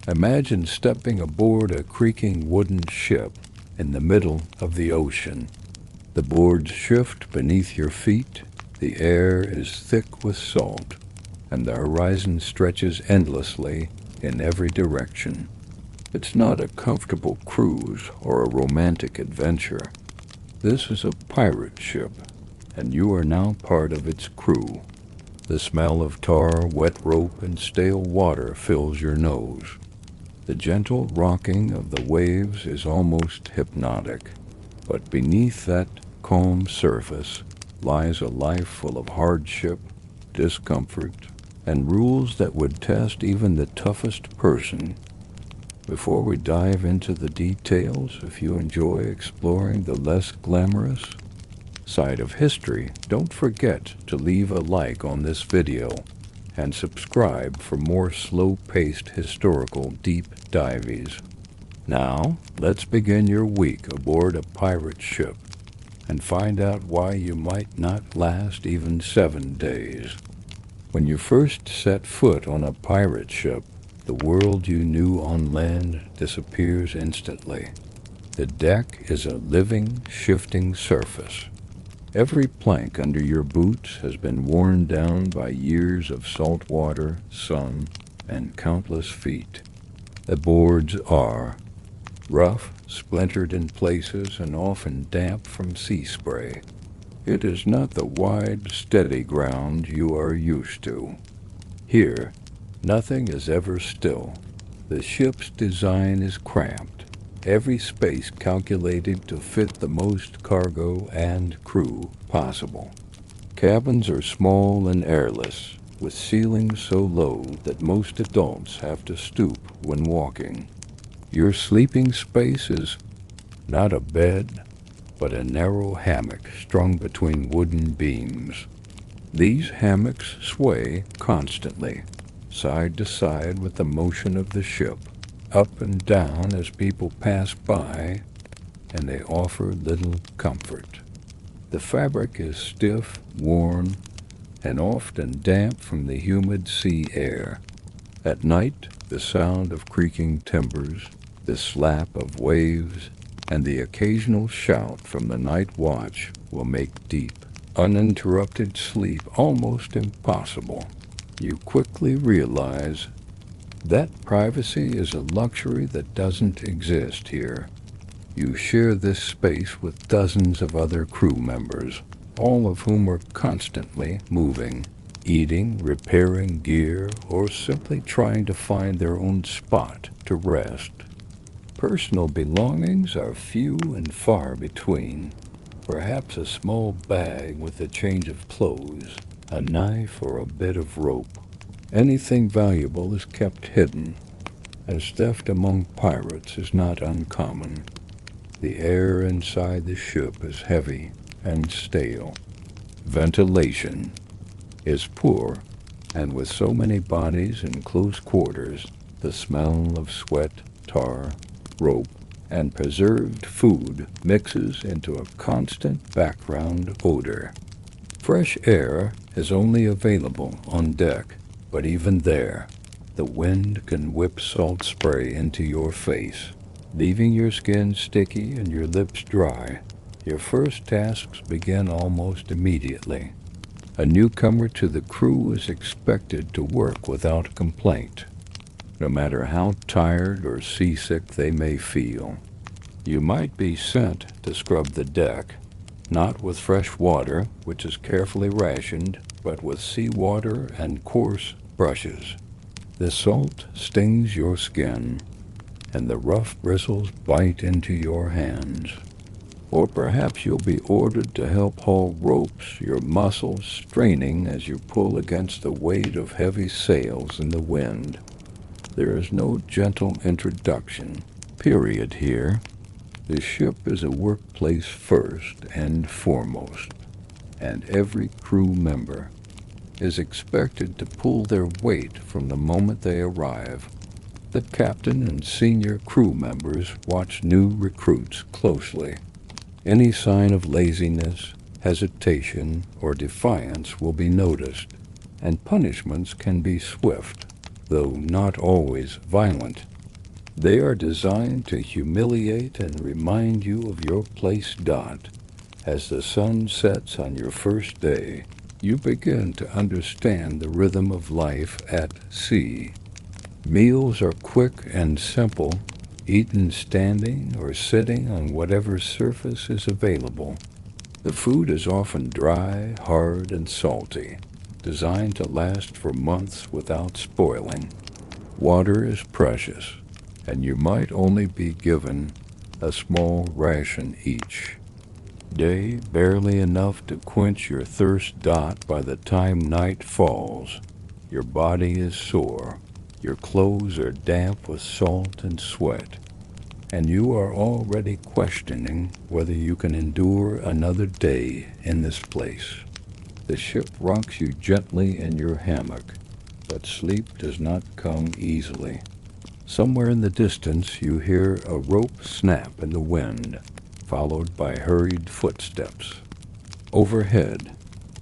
Imagine stepping aboard a creaking wooden ship in the middle of the ocean. The boards shift beneath your feet, the air is thick with salt, and the horizon stretches endlessly in every direction. It's not a comfortable cruise or a romantic adventure. This is a pirate ship, and you are now part of its crew. The smell of tar, wet rope, and stale water fills your nose. The gentle rocking of the waves is almost hypnotic, but beneath that calm surface lies a life full of hardship, discomfort, and rules that would test even the toughest person. Before we dive into the details, if you enjoy exploring the less glamorous side of history, don't forget to leave a like on this video and subscribe for more slow-paced historical deep dives. Now, let's begin your week aboard a pirate ship and find out why you might not last even 7 days. When you first set foot on a pirate ship, the world you knew on land disappears instantly. The deck is a living, shifting surface. Every plank under your boots has been worn down by years of salt water, sun, and countless feet. The boards are rough, splintered in places, and often damp from sea spray. It is not the wide, steady ground you are used to. Here, nothing is ever still. The ship's design is cramped, every space calculated to fit the most cargo and crew possible. Cabins are small and airless, with ceilings so low that most adults have to stoop when walking. Your sleeping space is not a bed, but a narrow hammock strung between wooden beams. These hammocks sway constantly, side to side with the motion of the ship, up and down as people pass by, and they offer little comfort. The fabric is stiff, worn, and often damp from the humid sea air. At night, the sound of creaking timbers, the slap of waves, and the occasional shout from the night watch will make deep, uninterrupted sleep almost impossible. You quickly realize that privacy is a luxury that doesn't exist here. You share this space with dozens of other crew members, all of whom are constantly moving, eating, repairing gear, or simply trying to find their own spot to rest. Personal belongings are few and far between. Perhaps a small bag with a change of clothes, a knife, or a bit of rope. Anything valuable is kept hidden, as theft among pirates is not uncommon. The air inside the ship is heavy and stale. Ventilation is poor, and with so many bodies in close quarters, the smell of sweat, tar, rope, and preserved food mixes into a constant background odor. Fresh air is only available on deck, but even there, the wind can whip salt spray into your face, leaving your skin sticky and your lips dry. Your first tasks begin almost immediately. A newcomer to the crew is expected to work without complaint, no matter how tired or seasick they may feel. You might be sent to scrub the deck, not with fresh water, which is carefully rationed, but with seawater and coarse brushes. The salt stings your skin, and the rough bristles bite into your hands. Or perhaps you'll be ordered to help haul ropes, your muscles straining as you pull against the weight of heavy sails in the wind. There is no gentle introduction, period here. The ship is a workplace first and foremost, and every crew member is expected to pull their weight from the moment they arrive. The captain and senior crew members watch new recruits closely. Any sign of laziness, hesitation, or defiance will be noticed, and punishments can be swift, though not always violent. They are designed to humiliate and remind you of your place. As the sun sets on your first day, you begin to understand the rhythm of life at sea. Meals are quick and simple, eaten standing or sitting on whatever surface is available. The food is often dry, hard, and salty, designed to last for months without spoiling. Water is precious, and you might only be given a small ration each day, barely enough to quench your thirst. By the time night falls, your body is sore, your clothes are damp with salt and sweat, and you are already questioning whether you can endure another day in this place. The ship rocks you gently in your hammock, but sleep does not come easily. Somewhere in the distance you hear a rope snap in the wind, followed by hurried footsteps. Overhead,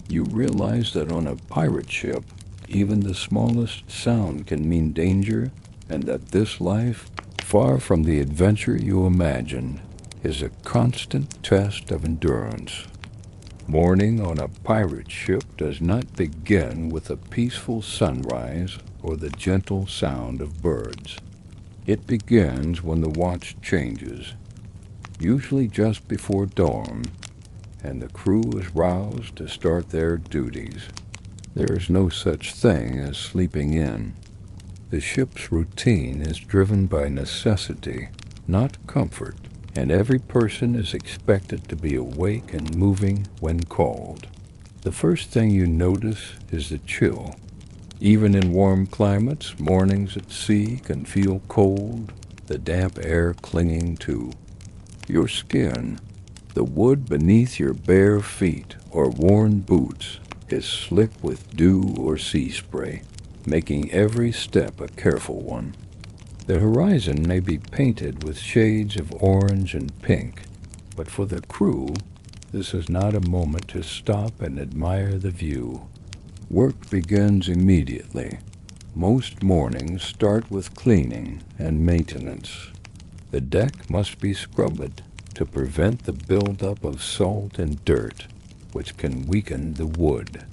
you realize that on a pirate ship, even the smallest sound can mean danger, and that this life, far from the adventure you imagined, is a constant test of endurance. Morning on a pirate ship does not begin with a peaceful sunrise or the gentle sound of birds. It begins when the watch changes, usually just before dawn, and the crew is roused to start their duties. There is no such thing as sleeping in. The ship's routine is driven by necessity, not comfort, and every person is expected to be awake and moving when called. The first thing you notice is the chill. Even in warm climates, mornings at sea can feel cold, the damp air clinging to your skin. The wood beneath your bare feet or worn boots is slick with dew or sea spray, making every step a careful one. The horizon may be painted with shades of orange and pink, but for the crew, this is not a moment to stop and admire the view. Work begins immediately. Most mornings start with cleaning and maintenance. The deck must be scrubbed to prevent the buildup of salt and dirt, which can weaken the wood.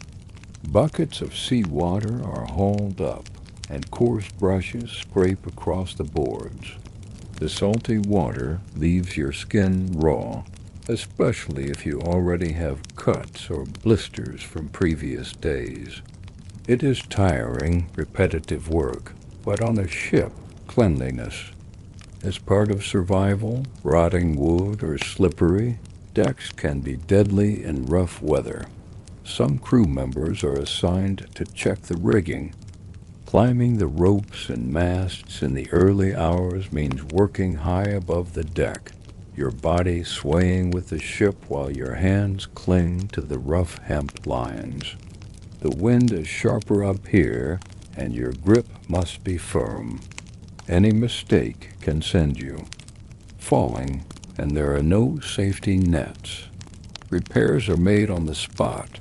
Buckets of seawater are hauled up, and coarse brushes scrape across the boards. The salty water leaves your skin raw, especially if you already have cuts or blisters from previous days. It is tiring, repetitive work, but on a ship, cleanliness is part of survival. Rotting wood or slippery decks can be deadly in rough weather. Some crew members are assigned to check the rigging. Climbing the ropes and masts in the early hours means working high above the deck, your body swaying with the ship while your hands cling to the rough hemp lines. The wind is sharper up here, and your grip must be firm. Any mistake can send you falling, and there are no safety nets. Repairs are made on the spot.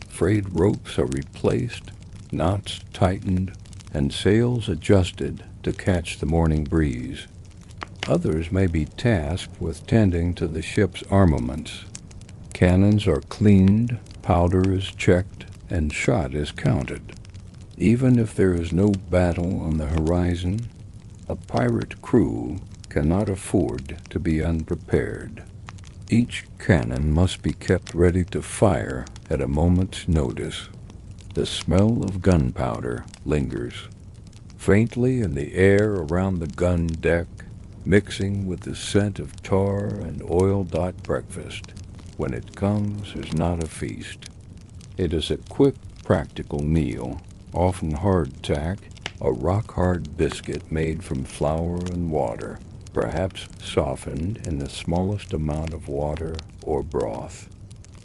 Frayed ropes are replaced, knots tightened, and sails adjusted to catch the morning breeze. Others may be tasked with tending to the ship's armaments. Cannons are cleaned, powder is checked, and shot is counted. Even if there is no battle on the horizon, a pirate crew cannot afford to be unprepared. Each cannon must be kept ready to fire at a moment's notice. The smell of gunpowder lingers faintly in the air around the gun deck, mixing with the scent of tar and oil. Breakfast, when it comes, is not a feast. It is a quick, practical meal, often hardtack, a rock-hard biscuit made from flour and water, perhaps softened in the smallest amount of water or broth.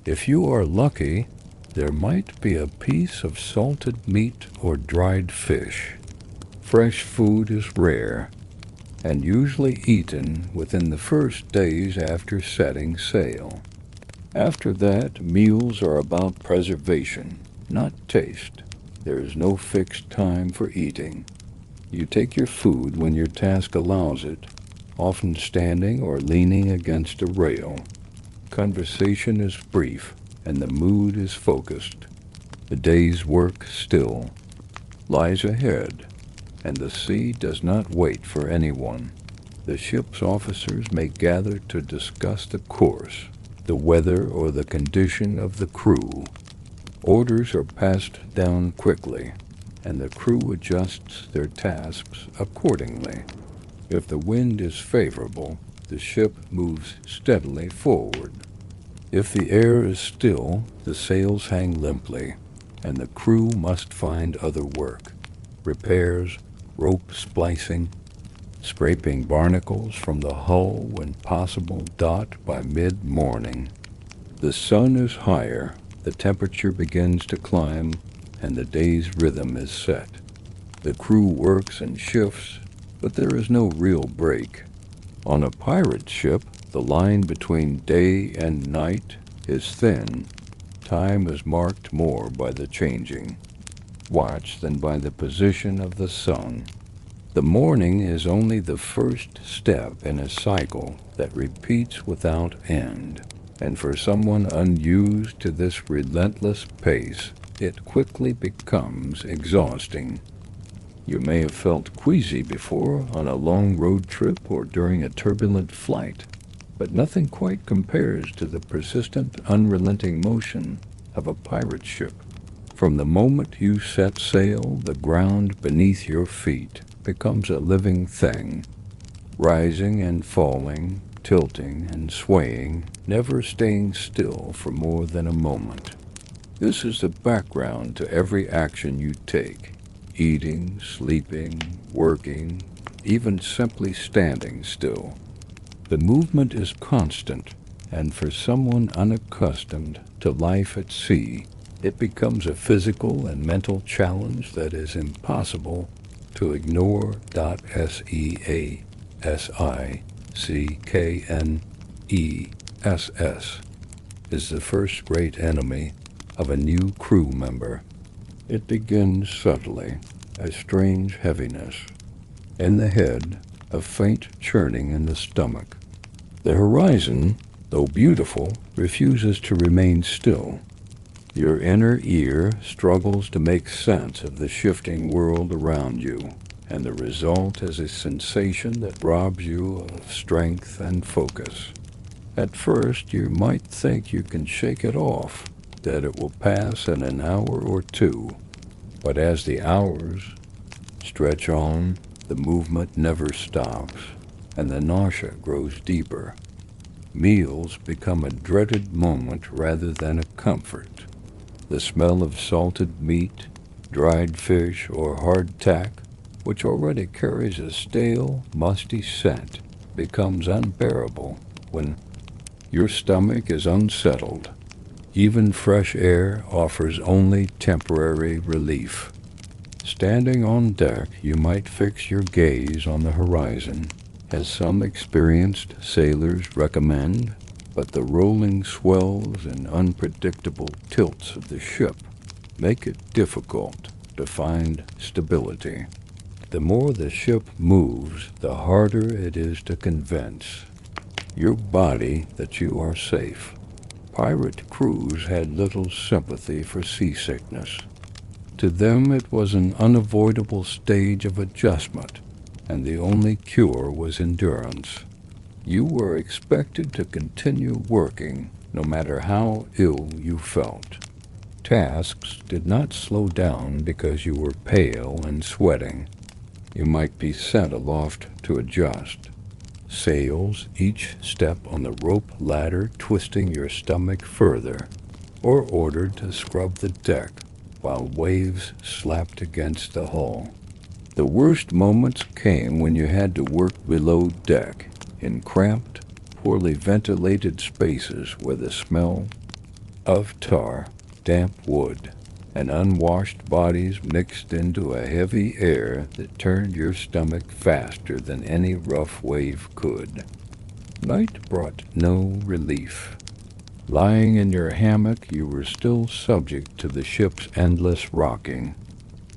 If you are lucky, there might be a piece of salted meat or dried fish. Fresh food is rare, and usually eaten within the first days after setting sail. After that, meals are about preservation, not taste. There is no fixed time for eating. You take your food when your task allows it, often standing or leaning against a rail. Conversation is brief, and the mood is focused. The day's work still lies ahead, and the sea does not wait for anyone. The ship's officers may gather to discuss the course, the weather, or the condition of the crew. Orders are passed down quickly, and the crew adjusts their tasks accordingly. If the wind is favorable, the ship moves steadily forward. If the air is still, the sails hang limply, and the crew must find other work. Repairs, rope splicing, scraping barnacles from the hull when possible by mid-morning. The sun is higher, the temperature begins to climb, and the day's rhythm is set. The crew works in shifts, but there is no real break. On a pirate ship, the line between day and night is thin. Time is marked more by the changing watch than by the position of the sun. The morning is only the first step in a cycle that repeats without end, and for someone unused to this relentless pace, it quickly becomes exhausting. You may have felt queasy before on a long road trip or during a turbulent flight, but nothing quite compares to the persistent, unrelenting motion of a pirate ship. From the moment you set sail, the ground beneath your feet becomes a living thing, rising and falling, tilting and swaying, never staying still for more than a moment. This is the background to every action you take: eating, sleeping, working, even simply standing still. The movement is constant, and for someone unaccustomed to life at sea, it becomes a physical and mental challenge that is impossible to ignore. SEASICKNESS is the first great enemy of a new crew member. It begins subtly, a strange heaviness in the head, a faint churning in the stomach. The horizon, though beautiful, refuses to remain still. Your inner ear struggles to make sense of the shifting world around you, and the result is a sensation that robs you of strength and focus. At first, you might think you can shake it off, that it will pass in an hour or two, but as the hours stretch on, the movement never stops, and the nausea grows deeper. Meals become a dreaded moment rather than a comfort. The smell of salted meat, dried fish, or hardtack, which already carries a stale, musty scent, becomes unbearable when your stomach is unsettled. Even fresh air offers only temporary relief. Standing on deck, you might fix your gaze on the horizon, as some experienced sailors recommend, but the rolling swells and unpredictable tilts of the ship make it difficult to find stability. The more the ship moves, the harder it is to convince your body that you are safe. Pirate crews had little sympathy for seasickness. To them it was an unavoidable stage of adjustment, and the only cure was endurance. You were expected to continue working, no matter how ill you felt. Tasks did not slow down because you were pale and sweating. You might be sent aloft to adjust. Sails, each step on the rope ladder twisting your stomach further, or ordered to scrub the deck while waves slapped against the hull. The worst moments came when you had to work below deck, in cramped, poorly ventilated spaces where the smell of tar, damp wood, and unwashed bodies mixed into a heavy air that turned your stomach faster than any rough wave could. Night brought no relief. Lying in your hammock, you were still subject to the ship's endless rocking.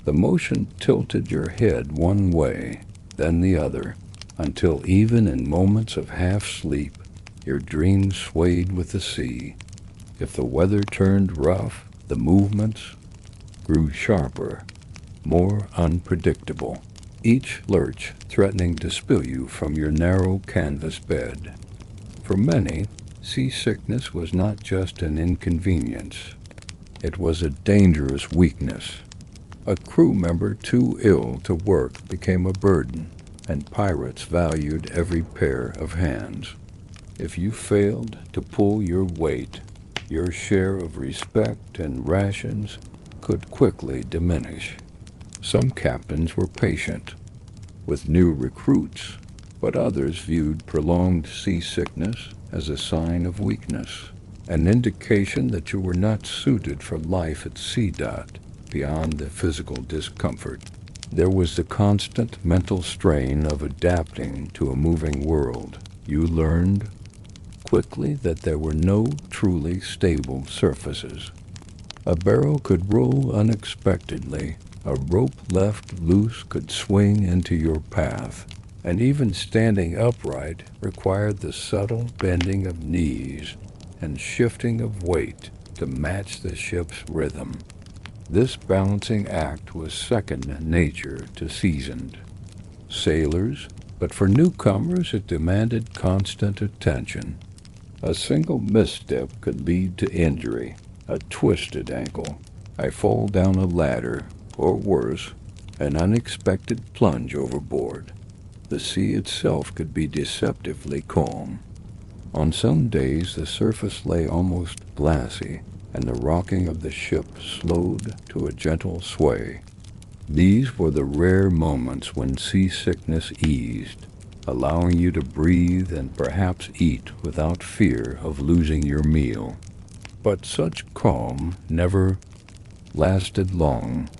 The motion tilted your head one way, then the other, until even in moments of half-sleep, your dreams swayed with the sea. If the weather turned rough, the movements grew sharper, more unpredictable, each lurch threatening to spill you from your narrow canvas bed. For many, seasickness was not just an inconvenience. It was a dangerous weakness. A crew member too ill to work became a burden, and pirates valued every pair of hands. If you failed to pull your weight, your share of respect and rations could quickly diminish. Some captains were patient with new recruits, but others viewed prolonged seasickness as a sign of weakness, an indication that you were not suited for life at sea. Beyond the physical discomfort, there was the constant mental strain of adapting to a moving world. You learned quickly that there were no truly stable surfaces. A barrel could roll unexpectedly, a rope left loose could swing into your path, and even standing upright required the subtle bending of knees and shifting of weight to match the ship's rhythm. This balancing act was second nature to seasoned sailors, but for newcomers it demanded constant attention. A single misstep could lead to injury, a twisted ankle, a fall down a ladder, or worse, an unexpected plunge overboard. The sea itself could be deceptively calm. On some days the surface lay almost glassy, and the rocking of the ship slowed to a gentle sway. These were the rare moments when seasickness eased, allowing you to breathe and perhaps eat without fear of losing your meal. But such calm never lasted long.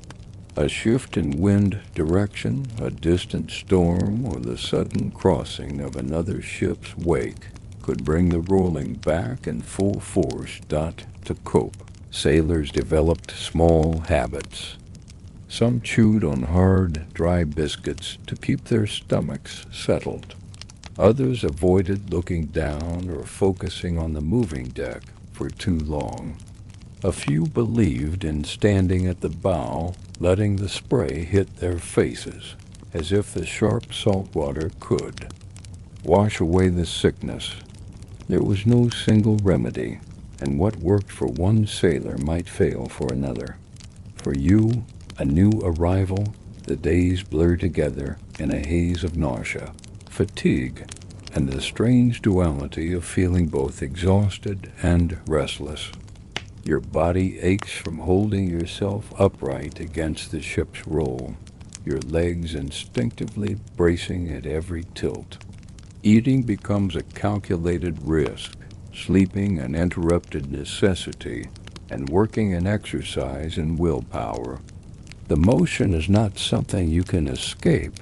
A shift in wind direction, a distant storm, or the sudden crossing of another ship's wake could bring the rolling back in full force. To cope, sailors developed small habits. Some chewed on hard, dry biscuits to keep their stomachs settled. Others avoided looking down or focusing on the moving deck for too long. A few believed in standing at the bow, letting the spray hit their faces, as if the sharp salt water could wash away the sickness. There was no single remedy, and what worked for one sailor might fail for another. For you, a new arrival, the days blurred together in a haze of nausea, fatigue, and the strange duality of feeling both exhausted and restless. Your body aches from holding yourself upright against the ship's roll, your legs instinctively bracing at every tilt. Eating becomes a calculated risk, sleeping an interrupted necessity, and working an exercise in willpower. The motion is not something you can escape.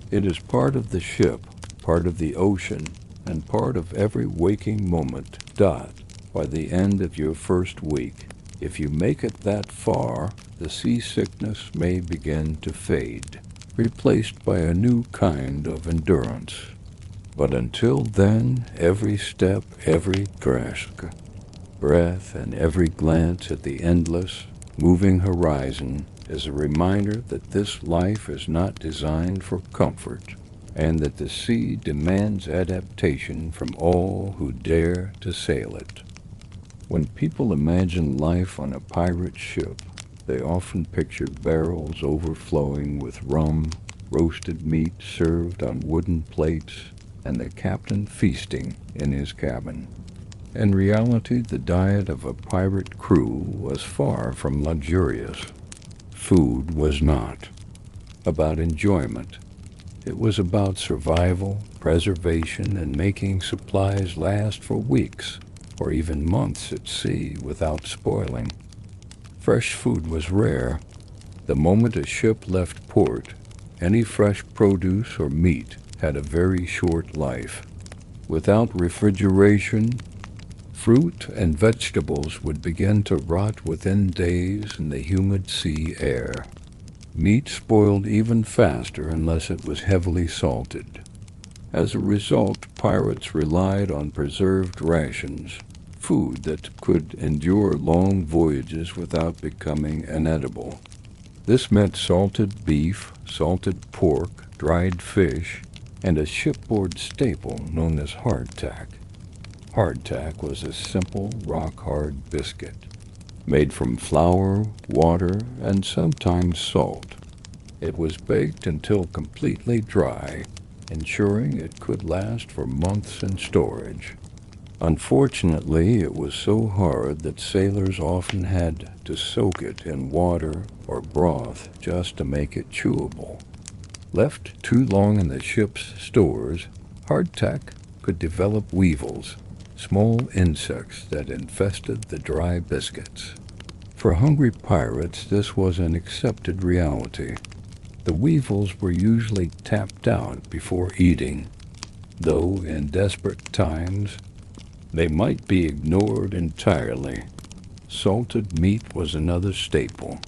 It is part of the ship, part of the ocean, and part of every waking moment. By the end of your first week, if you make it that far, the seasickness may begin to fade, replaced by a new kind of endurance. But until then, every step, every breath, and every glance at the endless, moving horizon is a reminder that this life is not designed for comfort, and that the sea demands adaptation from all who dare to sail it. When people imagine life on a pirate ship, they often picture barrels overflowing with rum, roasted meat served on wooden plates, and the captain feasting in his cabin. In reality, the diet of a pirate crew was far from luxurious. Food was not about enjoyment. It was about survival, preservation, and making supplies last for weeks or even months at sea without spoiling. Fresh food was rare. The moment a ship left port, any fresh produce or meat had a very short life. Without refrigeration, fruit and vegetables would begin to rot within days in the humid sea air. Meat spoiled even faster unless it was heavily salted. As a result, pirates relied on preserved rations, food that could endure long voyages without becoming inedible. This meant salted beef, salted pork, dried fish, and a shipboard staple known as hardtack. Hardtack was a simple, rock-hard biscuit, made from flour, water, and sometimes salt. It was baked until completely dry, ensuring it could last for months in storage. Unfortunately, it was so hard that sailors often had to soak it in water or broth just to make it chewable. Left too long in the ship's stores, hardtack could develop weevils, small insects that infested the dry biscuits. For hungry pirates, this was an accepted reality. The weevils were usually tapped out before eating, though in desperate times they might be ignored entirely. Salted meat was another staple.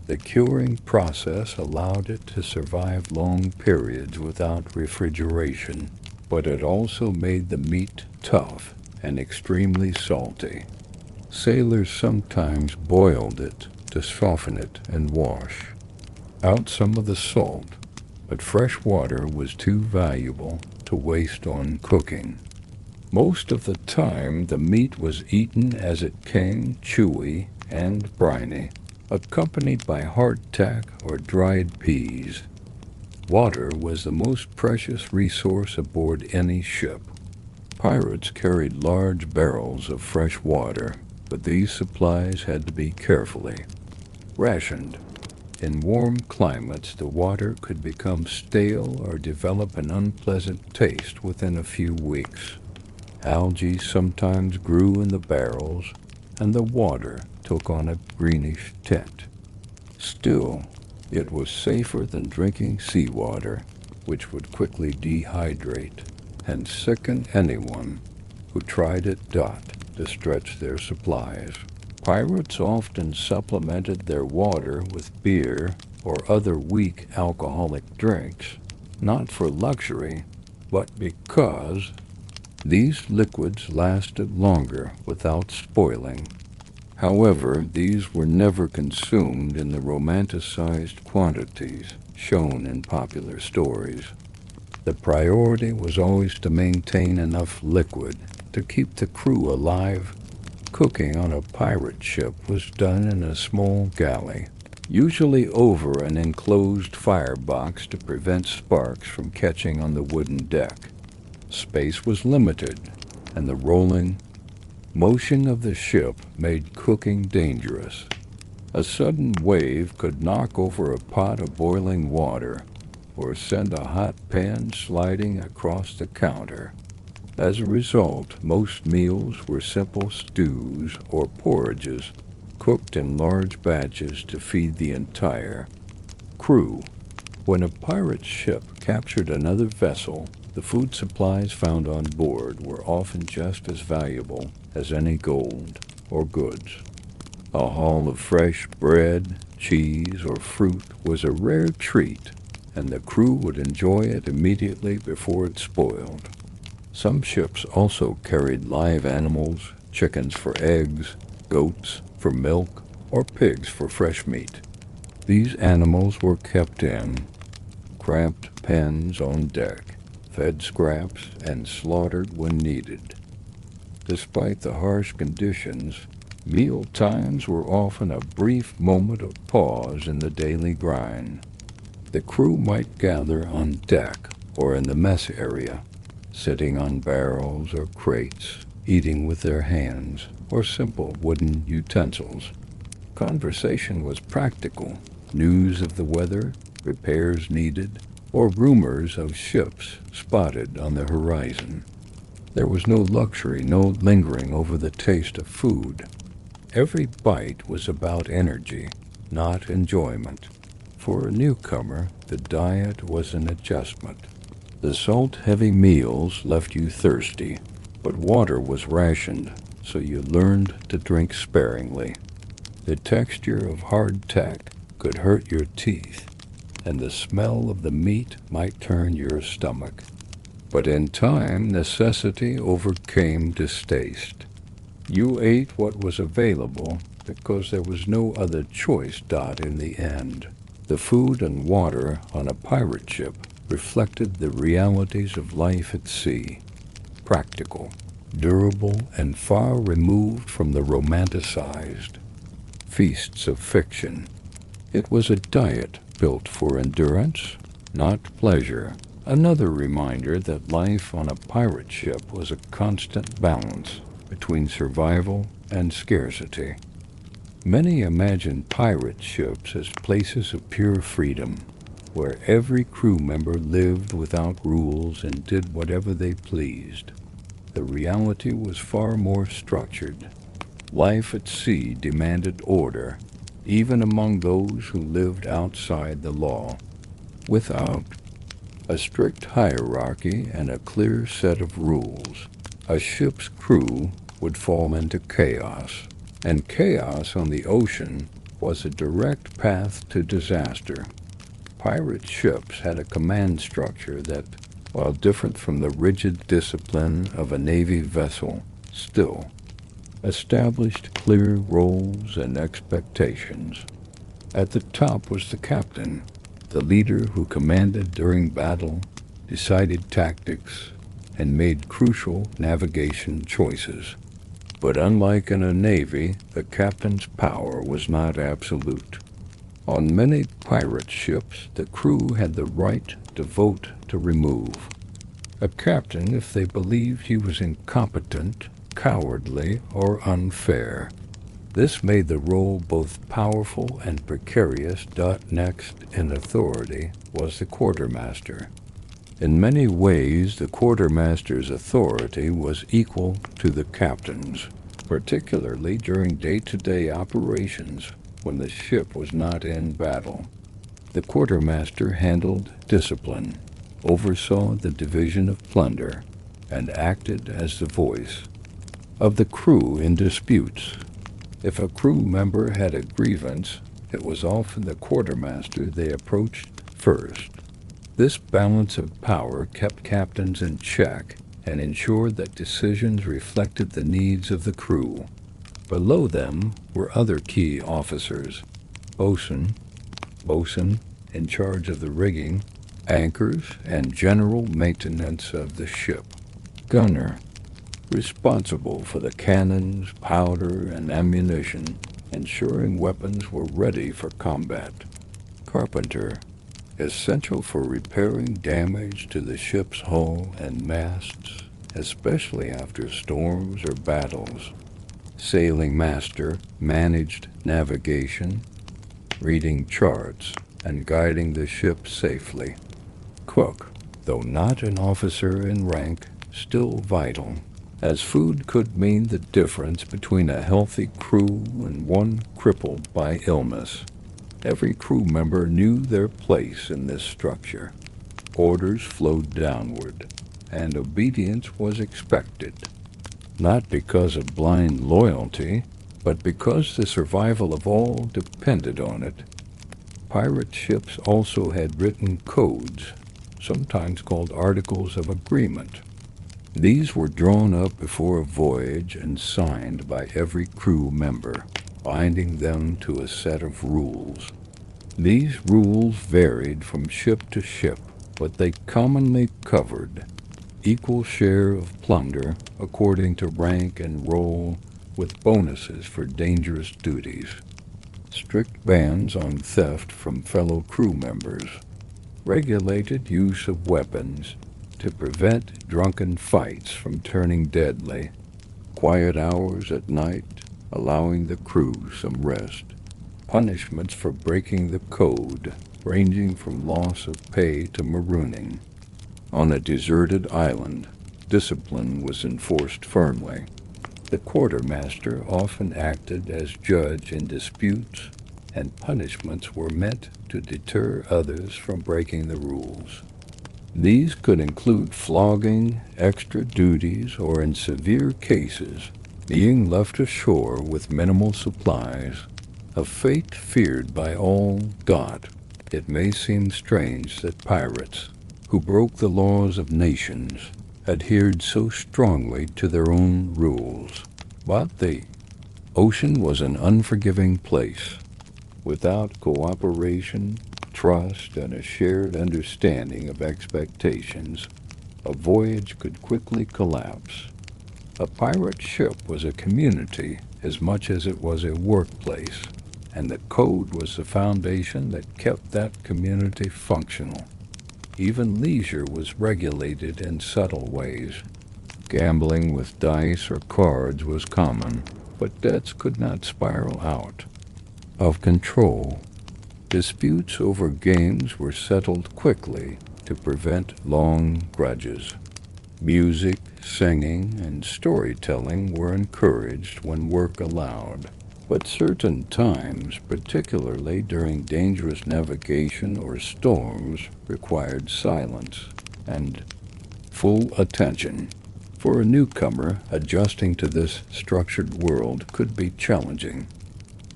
The curing process allowed it to survive long periods without refrigeration, but it also made the meat tough and extremely salty. Sailors sometimes boiled it to soften it and wash out some of the salt, but fresh water was too valuable to waste on cooking. Most of the time, the meat was eaten as it came, chewy and briny, accompanied by hardtack or dried peas. Water was the most precious resource aboard any ship. Pirates carried large barrels of fresh water, but these supplies had to be carefully rationed. In warm climates, the water could become stale or develop an unpleasant taste within a few weeks. Algae sometimes grew in the barrels, and the water took on a greenish tint. Still, it was safer than drinking seawater, which would quickly dehydrate and sicken anyone who tried it to stretch their supplies. Pirates often supplemented their water with beer or other weak alcoholic drinks, not for luxury, but because these liquids lasted longer without spoiling. However, these were never consumed in the romanticized quantities shown in popular stories. The priority was always to maintain enough liquid to keep the crew alive. Cooking on a pirate ship was done in a small galley, usually over an enclosed firebox to prevent sparks from catching on the wooden deck. Space was limited, and the rolling motion of the ship made cooking dangerous. A sudden wave could knock over a pot of boiling water or send a hot pan sliding across the counter. As a result, most meals were simple stews or porridges cooked in large batches to feed the entire crew. When a pirate ship captured another vessel, the food supplies found on board were often just as valuable as any gold or goods. A haul of fresh bread, cheese, or fruit was a rare treat, and the crew would enjoy it immediately before it spoiled. Some ships also carried live animals, chickens for eggs, goats for milk, or pigs for fresh meat. These animals were kept in cramped pens on deck, fed scraps, and slaughtered when needed. Despite the harsh conditions, meal times were often a brief moment of pause in the daily grind. The crew might gather on deck or in the mess area, sitting on barrels or crates, eating with their hands or simple wooden utensils. Conversation was practical. News of the weather, repairs needed, or rumors of ships spotted on the horizon. There was no luxury, no lingering over the taste of food. Every bite was about energy, not enjoyment. For a newcomer, the diet was an adjustment. The salt-heavy meals left you thirsty, but water was rationed, so you learned to drink sparingly. The texture of hardtack could hurt your teeth, and the smell of the meat might turn your stomach. But in time, necessity overcame distaste. You ate what was available because there was no other choice. In the end, the food and water on a pirate ship reflected the realities of life at sea, practical, durable, and far removed from the romanticized feasts of fiction. It was a diet built for endurance, not pleasure. Another reminder that life on a pirate ship was a constant balance between survival and scarcity. Many imagine pirate ships as places of pure freedom, where every crew member lived without rules and did whatever they pleased. The reality was far more structured. Life at sea demanded order, even among those who lived outside the law. Without a strict hierarchy and a clear set of rules, a ship's crew would fall into chaos, and chaos on the ocean was a direct path to disaster. Pirate ships had a command structure that, while different from the rigid discipline of a Navy vessel, still established clear roles and expectations. At the top was the captain, the leader who commanded during battle, decided tactics, and made crucial navigation choices. But unlike in a navy, the captain's power was not absolute. On many pirate ships, the crew had the right to vote to remove a captain if they believed he was incompetent, cowardly, or unfair. This made the role both powerful and precarious. Next in authority was the quartermaster. In many ways, the quartermaster's authority was equal to the captain's, particularly during day-to-day operations when the ship was not in battle. The quartermaster handled discipline, oversaw the division of plunder, and acted as the voice of the crew in disputes. If a crew member had a grievance, it was often the quartermaster they approached first. This balance of power kept captains in check and ensured that decisions reflected the needs of the crew. Below them were other key officers: bosun in charge of the rigging, anchors, and general maintenance of the ship; gunner, responsible for the cannons, powder, and ammunition, ensuring weapons were ready for combat; carpenter, essential for repairing damage to the ship's hull and masts, especially after storms or battles; sailing master managed navigation, reading charts, and guiding the ship safely; cook, though not an officer in rank, still vital, as food could mean the difference between a healthy crew and one crippled by illness. Every crew member knew their place in this structure. Orders flowed downward, and obedience was expected, not because of blind loyalty, but because the survival of all depended on it. Pirate ships also had written codes, sometimes called articles of agreement. These were drawn up before a voyage and signed by every crew member, binding them to a set of rules. These rules varied from ship to ship, but they commonly covered equal share of plunder according to rank and role, with bonuses for dangerous duties; strict bans on theft from fellow crew members; regulated use of weapons to prevent drunken fights from turning deadly; quiet hours at night, allowing the crew some rest; punishments for breaking the code, ranging from loss of pay to marooning. On a deserted island, discipline was enforced firmly. The quartermaster often acted as judge in disputes, and punishments were meant to deter others from breaking the rules. These could include flogging, extra duties, or in severe cases, being left ashore with minimal supplies. a fate feared by all God. It may seem strange that pirates, who broke the laws of nations, adhered so strongly to their own rules. But the ocean was an unforgiving place. Without cooperation, trust, and a shared understanding of expectations, a voyage could quickly collapse. A pirate ship was a community as much as it was a workplace, and the code was the foundation that kept that community functional. Even leisure was regulated in subtle ways. Gambling with dice or cards was common, but debts could not spiral out of control. Disputes over games were settled quickly to prevent long grudges. Music, singing, and storytelling were encouraged when work allowed. But certain times, particularly during dangerous navigation or storms, required silence and full attention. For a newcomer, adjusting to this structured world could be challenging.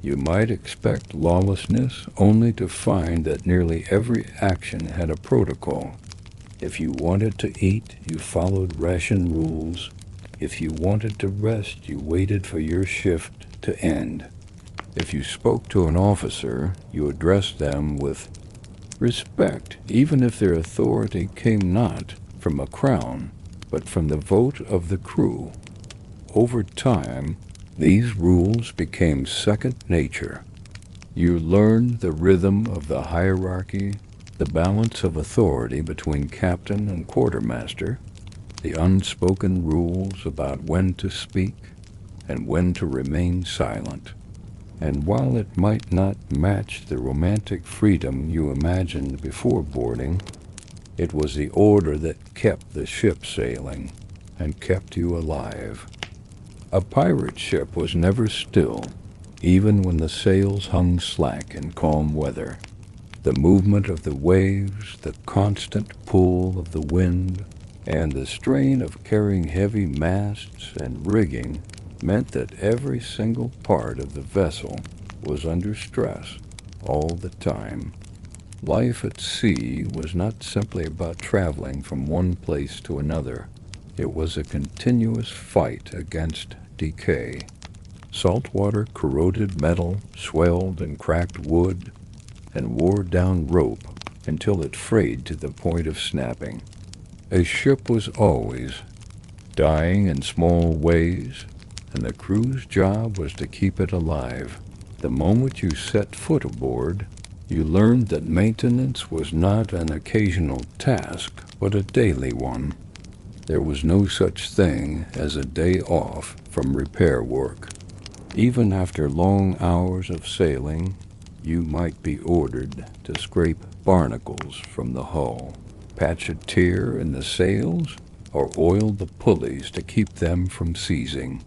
You might expect lawlessness only to find that nearly every action had a protocol. If you wanted to eat, you followed ration rules. If you wanted to rest, you waited for your shift to end. If you spoke to an officer, you addressed them with respect, even if their authority came not from a crown, but from the vote of the crew. Over time, these rules became second nature. You learned the rhythm of the hierarchy, the balance of authority between captain and quartermaster, the unspoken rules about when to speak and when to remain silent. And while it might not match the romantic freedom you imagined before boarding, it was the order that kept the ship sailing and kept you alive. A pirate ship was never still, even when the sails hung slack in calm weather. The movement of the waves, the constant pull of the wind, and the strain of carrying heavy masts and rigging meant that every single part of the vessel was under stress all the time. Life at sea was not simply about traveling from one place to another. It was a continuous fight against decay. Saltwater corroded metal, swelled and cracked wood, and wore down rope until it frayed to the point of snapping. A ship was always dying in small ways, and the crew's job was to keep it alive. The moment you set foot aboard, you learned that maintenance was not an occasional task, but a daily one. There was no such thing as a day off from repair work. Even after long hours of sailing, you might be ordered to scrape barnacles from the hull, patch a tear in the sails, or oil the pulleys to keep them from seizing.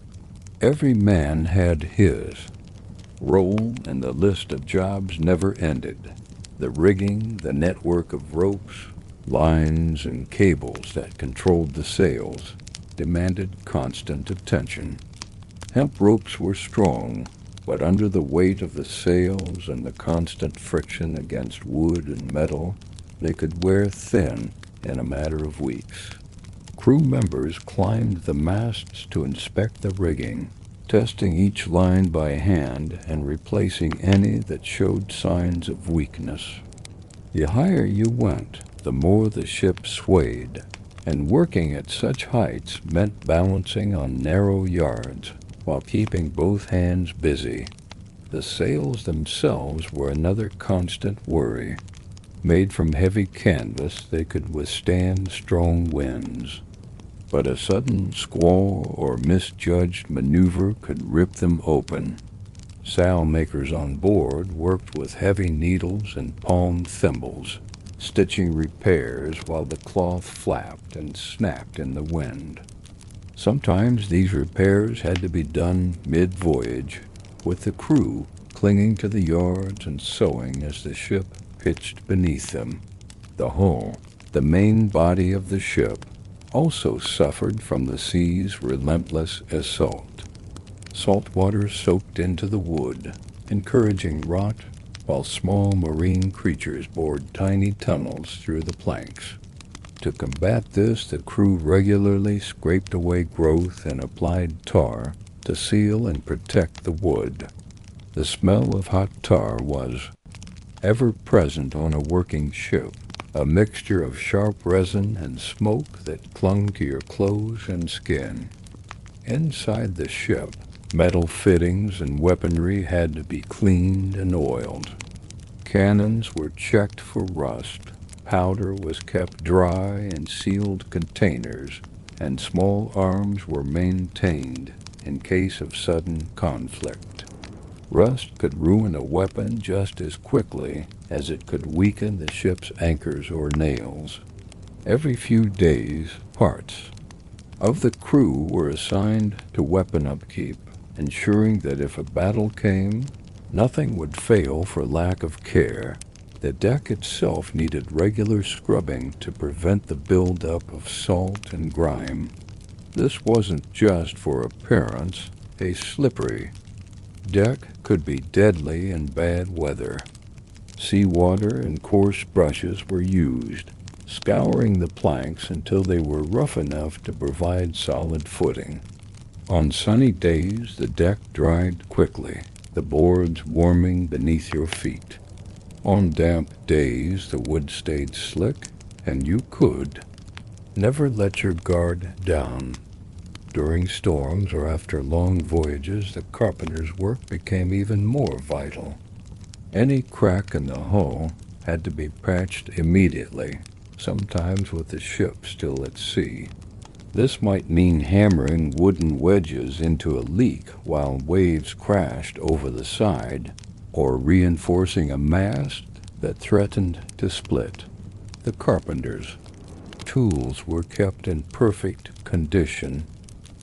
Every man had his role, and the list of jobs never ended. The rigging, the network of ropes, lines, and cables that controlled the sails demanded constant attention. Hemp ropes were strong, but under the weight of the sails and the constant friction against wood and metal, they could wear thin in a matter of weeks. Crew members climbed the masts to inspect the rigging, testing each line by hand and replacing any that showed signs of weakness. The higher you went, the more the ship swayed, and working at such heights meant balancing on narrow yards while keeping both hands busy. The sails themselves were another constant worry. Made from heavy canvas, they could withstand strong winds, but a sudden squall or misjudged maneuver could rip them open. Sail makers on board worked with heavy needles and palm thimbles, stitching repairs while the cloth flapped and snapped in the wind. Sometimes these repairs had to be done mid-voyage, with the crew clinging to the yards and sewing as the ship pitched beneath them. The hull, the main body of the ship, also suffered from the sea's relentless assault. Salt water soaked into the wood, encouraging rot, while small marine creatures bored tiny tunnels through the planks. To combat this, the crew regularly scraped away growth and applied tar to seal and protect the wood. The smell of hot tar was ever present on a working ship, a mixture of sharp resin and smoke that clung to your clothes and skin. Inside the ship, metal fittings and weaponry had to be cleaned and oiled. Cannons were checked for rust, powder was kept dry in sealed containers, and small arms were maintained in case of sudden conflict. Rust could ruin a weapon just as quickly as it could weaken the ship's anchors or nails. Every few days, parts of the crew were assigned to weapon upkeep, ensuring that if a battle came, nothing would fail for lack of care. The deck itself needed regular scrubbing to prevent the buildup of salt and grime. This wasn't just for appearance. A slippery deck could be deadly in bad weather. Seawater and coarse brushes were used, scouring the planks until they were rough enough to provide solid footing. On sunny days, the deck dried quickly, the boards warming beneath your feet. On damp days, the wood stayed slick, and you could never let your guard down. During storms or after long voyages, the carpenter's work became even more vital. Any crack in the hull had to be patched immediately, sometimes with the ship still at sea. This might mean hammering wooden wedges into a leak while waves crashed over the side, or reinforcing a mast that threatened to split. The carpenter's tools were kept in perfect condition,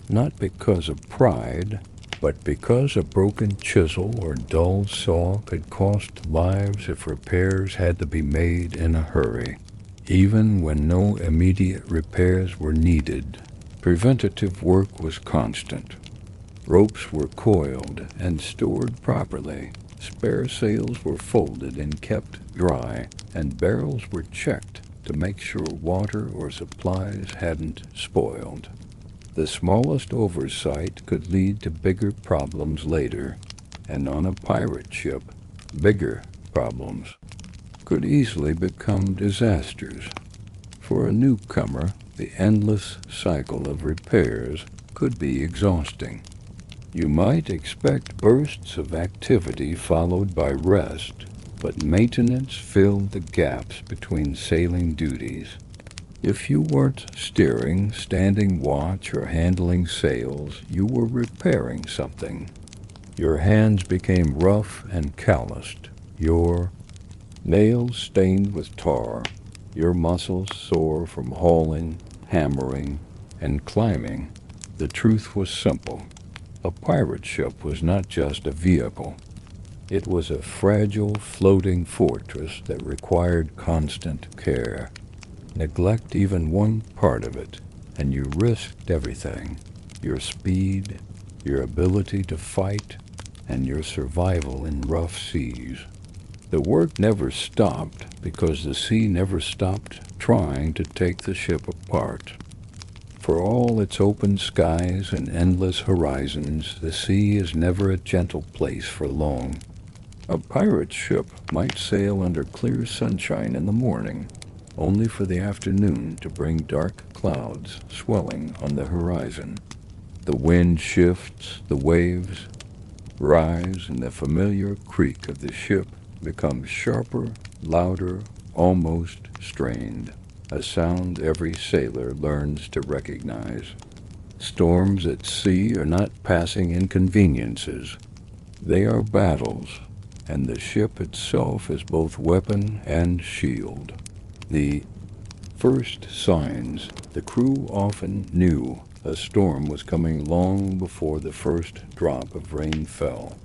not because of pride, but because a broken chisel or dull saw could cost lives if repairs had to be made in a hurry. Even when no immediate repairs were needed, preventative work was constant. Ropes were coiled and stored properly. Spare sails were folded and kept dry, and barrels were checked to make sure water or supplies hadn't spoiled. The smallest oversight could lead to bigger problems later, and on a pirate ship, bigger problems could easily become disasters. For a newcomer, the endless cycle of repairs could be exhausting. You might expect bursts of activity followed by rest, but maintenance filled the gaps between sailing duties. If you weren't steering, standing watch, or handling sails, you were repairing something. Your hands became rough and calloused, your nails stained with tar, your muscles sore from hauling, hammering, and climbing. The truth was simple. A pirate ship was not just a vehicle. It was a fragile, floating fortress that required constant care. Neglect even one part of it, and you risked everything: your speed, your ability to fight, and your survival in rough seas. The work never stopped because the sea never stopped trying to take the ship apart. For all its open skies and endless horizons, the sea is never a gentle place for long. A pirate ship might sail under clear sunshine in the morning, only for the afternoon to bring dark clouds swelling on the horizon. The wind shifts, the waves rise, and the familiar creak of the ship becomes sharper, louder, almost strained, a sound every sailor learns to recognize. Storms at sea are not passing inconveniences. They are battles, and the ship itself is both weapon and shield. The first signs, the crew often knew a storm was coming long before the first drop of rain fell.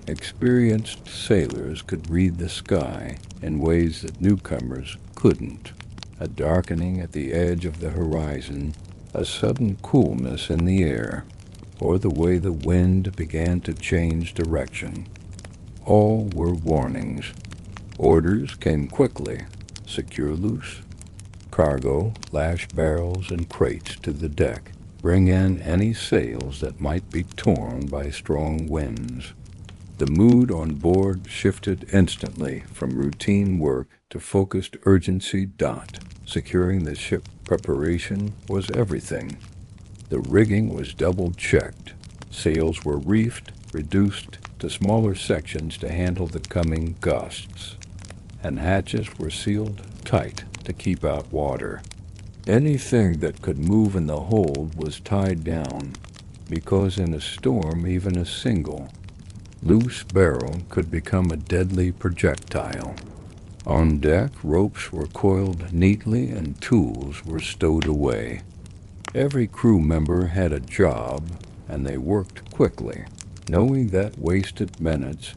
Experienced sailors could read the sky in ways that newcomers couldn't. A darkening at the edge of the horizon, a sudden coolness in the air, or the way the wind began to change direction. All were warnings. Orders came quickly. Secure loose cargo, lash barrels and crates to the deck. Bring in any sails that might be torn by strong winds. The mood on board shifted instantly from routine work to focused urgency. Securing the ship preparation was everything. The rigging was double-checked. Sails were reefed, reduced to smaller sections to handle the coming gusts, and hatches were sealed tight to keep out water. Anything that could move in the hold was tied down, because in a storm even a single loose barrel could become a deadly projectile. On deck, ropes were coiled neatly and tools were stowed away. Every crew member had a job, and they worked quickly, knowing that wasted minutes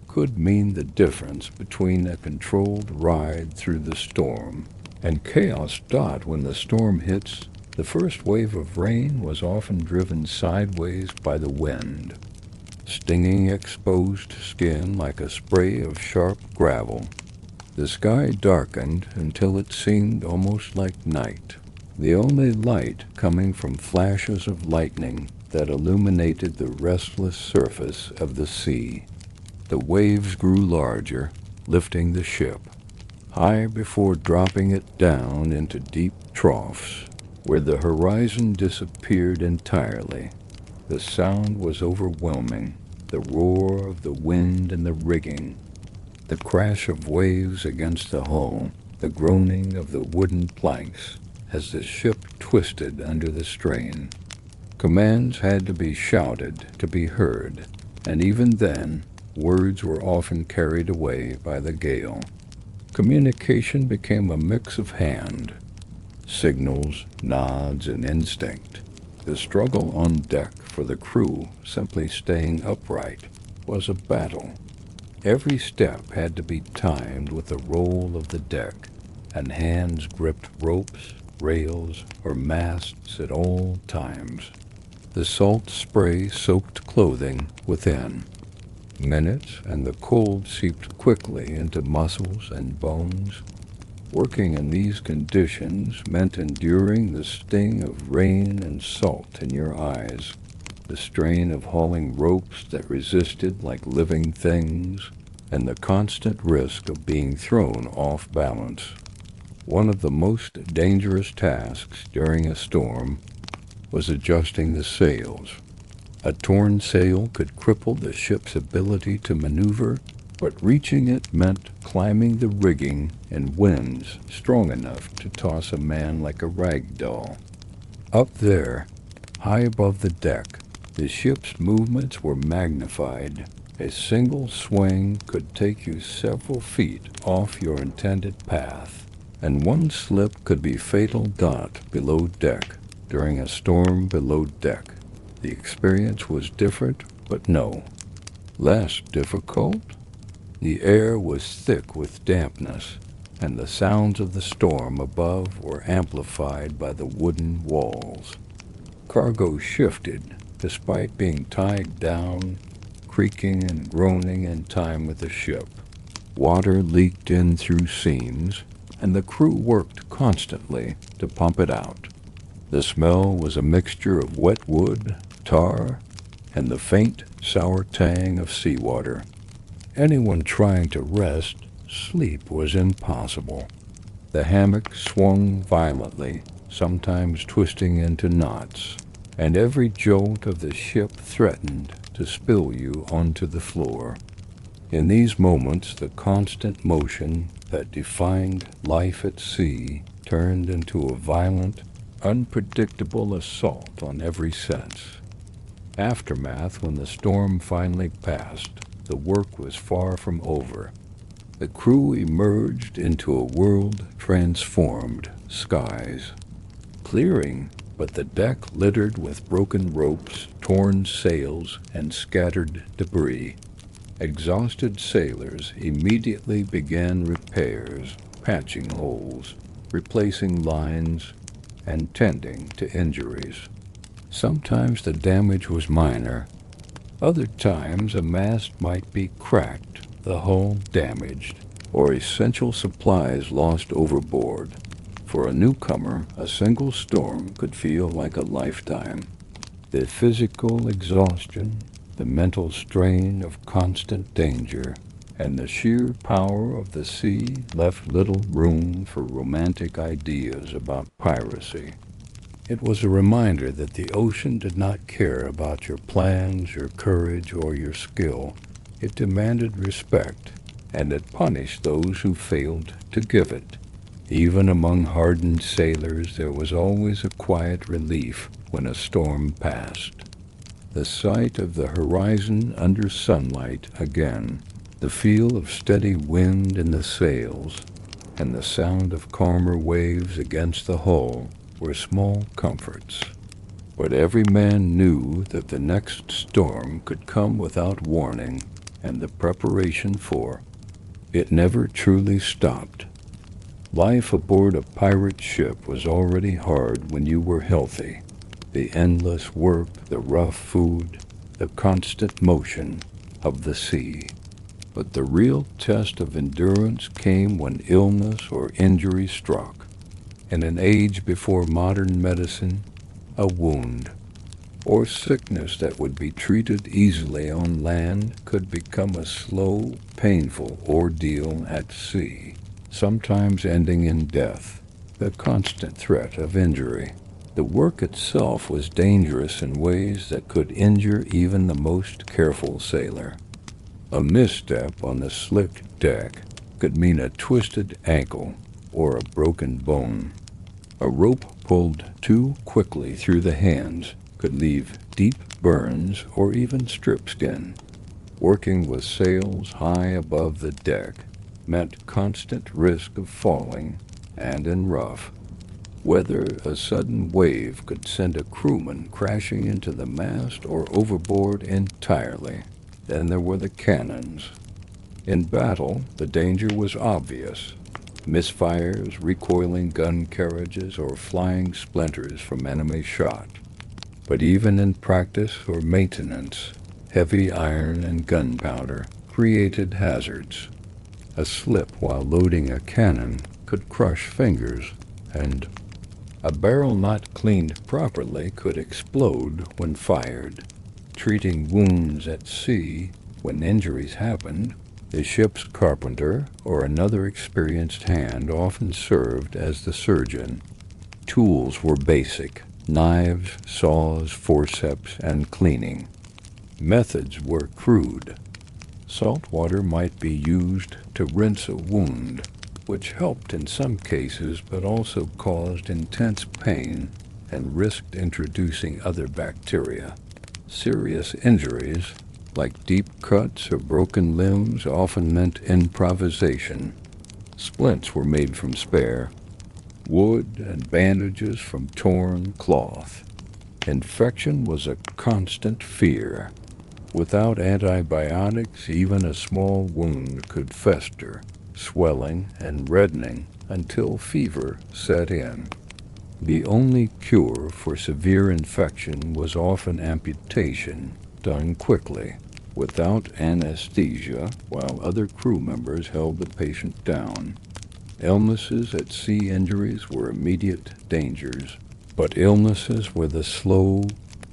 could mean the difference between a controlled ride through the storm and chaos. When the storm hits, the first wave of rain was often driven sideways by the wind, stinging exposed skin like a spray of sharp gravel. The sky darkened until it seemed almost like night, the only light coming from flashes of lightning that illuminated the restless surface of the sea. The waves grew larger, lifting the ship high before dropping it down into deep troughs, where the horizon disappeared entirely. The sound was overwhelming, the roar of the wind in the rigging, the crash of waves against the hull, the groaning of the wooden planks as the ship twisted under the strain. Commands had to be shouted to be heard, and even then, words were often carried away by the gale. Communication became a mix of hand, signals, nods, and instinct. The struggle on deck for the crew simply staying upright was a battle. Every step had to be timed with the roll of the deck, and hands gripped ropes, rails, or masts at all times. The salt spray soaked clothing within. Minutes, and the cold seeped quickly into muscles and bones. Working in these conditions meant enduring the sting of rain and salt in your eyes, the strain of hauling ropes that resisted like living things, and the constant risk of being thrown off balance. One of the most dangerous tasks during a storm was adjusting the sails. A torn sail could cripple the ship's ability to maneuver, but reaching it meant climbing the rigging in winds strong enough to toss a man like a rag doll. Up there, high above the deck, the ship's movements were magnified. A single swing could take you several feet off your intended path, and one slip could be fatal. Below deck, during a storm below deck, the experience was different, but no less difficult. The air was thick with dampness, and the sounds of the storm above were amplified by the wooden walls. Cargo shifted, despite being tied down, creaking and groaning in time with the ship. Water leaked in through seams, and the crew worked constantly to pump it out. The smell was a mixture of wet wood, tar, and the faint, sour tang of seawater. Anyone trying to rest, sleep was impossible. The hammock swung violently, sometimes twisting into knots, and every jolt of the ship threatened to spill you onto the floor. In these moments, the constant motion that defined life at sea turned into a violent, unpredictable assault on every sense. Aftermath, when the storm finally passed, the work was far from over. The crew emerged into a world transformed. Skies clearing, but the deck littered with broken ropes, torn sails, and scattered debris. Exhausted sailors immediately began repairs, patching holes, replacing lines, and tending to injuries. Sometimes the damage was minor. Other times a mast might be cracked, the hull damaged, or essential supplies lost overboard. For a newcomer, a single storm could feel like a lifetime. The physical exhaustion, the mental strain of constant danger, and the sheer power of the sea left little room for romantic ideas about piracy. It was a reminder that the ocean did not care about your plans, your courage, or your skill. It demanded respect, and it punished those who failed to give it. Even among hardened sailors, there was always a quiet relief when a storm passed. The sight of the horizon under sunlight again, the feel of steady wind in the sails, and the sound of calmer waves against the hull were small comforts. But every man knew that the next storm could come without warning, and the preparation for it never truly stopped. Life aboard a pirate ship was already hard when you were healthy. The endless work, the rough food, the constant motion of the sea. But the real test of endurance came when illness or injury struck. In an age before modern medicine, a wound or sickness that would be treated easily on land could become a slow, painful ordeal at sea, sometimes ending in death. The constant threat of injury. The work itself was dangerous in ways that could injure even the most careful sailor. A misstep on the slick deck could mean a twisted ankle or a broken bone. A rope pulled too quickly through the hands could leave deep burns or even strip skin. Working with sails high above the deck meant constant risk of falling, and in rough weather, a sudden wave could send a crewman crashing into the mast or overboard entirely. Then there were the cannons. In battle, the danger was obvious. Misfires, recoiling gun carriages, or flying splinters from enemy shot. But even in practice or maintenance, heavy iron and gunpowder created hazards. A slip while loading a cannon could crush fingers, and a barrel not cleaned properly could explode when fired. Treating wounds at sea, when injuries happened, the ship's carpenter or another experienced hand often served as the surgeon. Tools were basic: knives, saws, forceps, and cleaning. Methods were crude. Salt water might be used to rinse a wound, which helped in some cases but also caused intense pain and risked introducing other bacteria. Serious injuries, like deep cuts or broken limbs, often meant improvisation. Splints were made from spare wood and bandages from torn cloth. Infection was a constant fear. Without antibiotics, even a small wound could fester, swelling and reddening until fever set in. The only cure for severe infection was often amputation, done quickly, without anesthesia, while other crew members held the patient down. Illnesses at sea injuries were immediate dangers, but illnesses were the slow,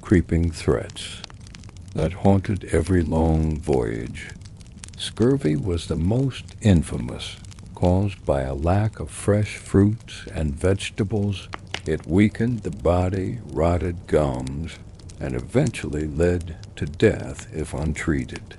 creeping threats that haunted every long voyage. Scurvy was the most infamous, caused by a lack of fresh fruits and vegetables. It weakened the body, rotted gums, and eventually led to death if untreated.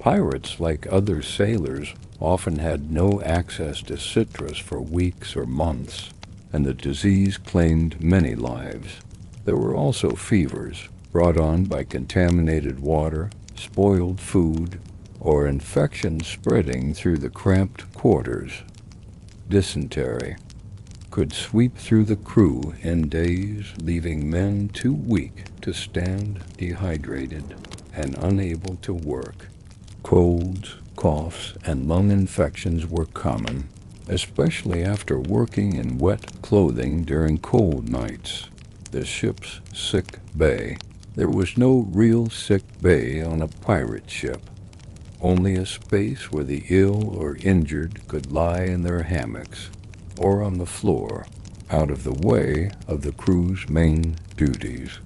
Pirates, like other sailors, often had no access to citrus for weeks or months, and the disease claimed many lives. There were also fevers, brought on by contaminated water, spoiled food, or infections spreading through the cramped quarters. Dysentery could sweep through the crew in days, leaving men too weak to stand, dehydrated, and unable to work. Colds, coughs, and lung infections were common, especially after working in wet clothing during cold nights. The ship's sick bay There was no real sick bay on a pirate ship, only a space where the ill or injured could lie in their hammocks or on the floor, out of the way of the crew's main duties.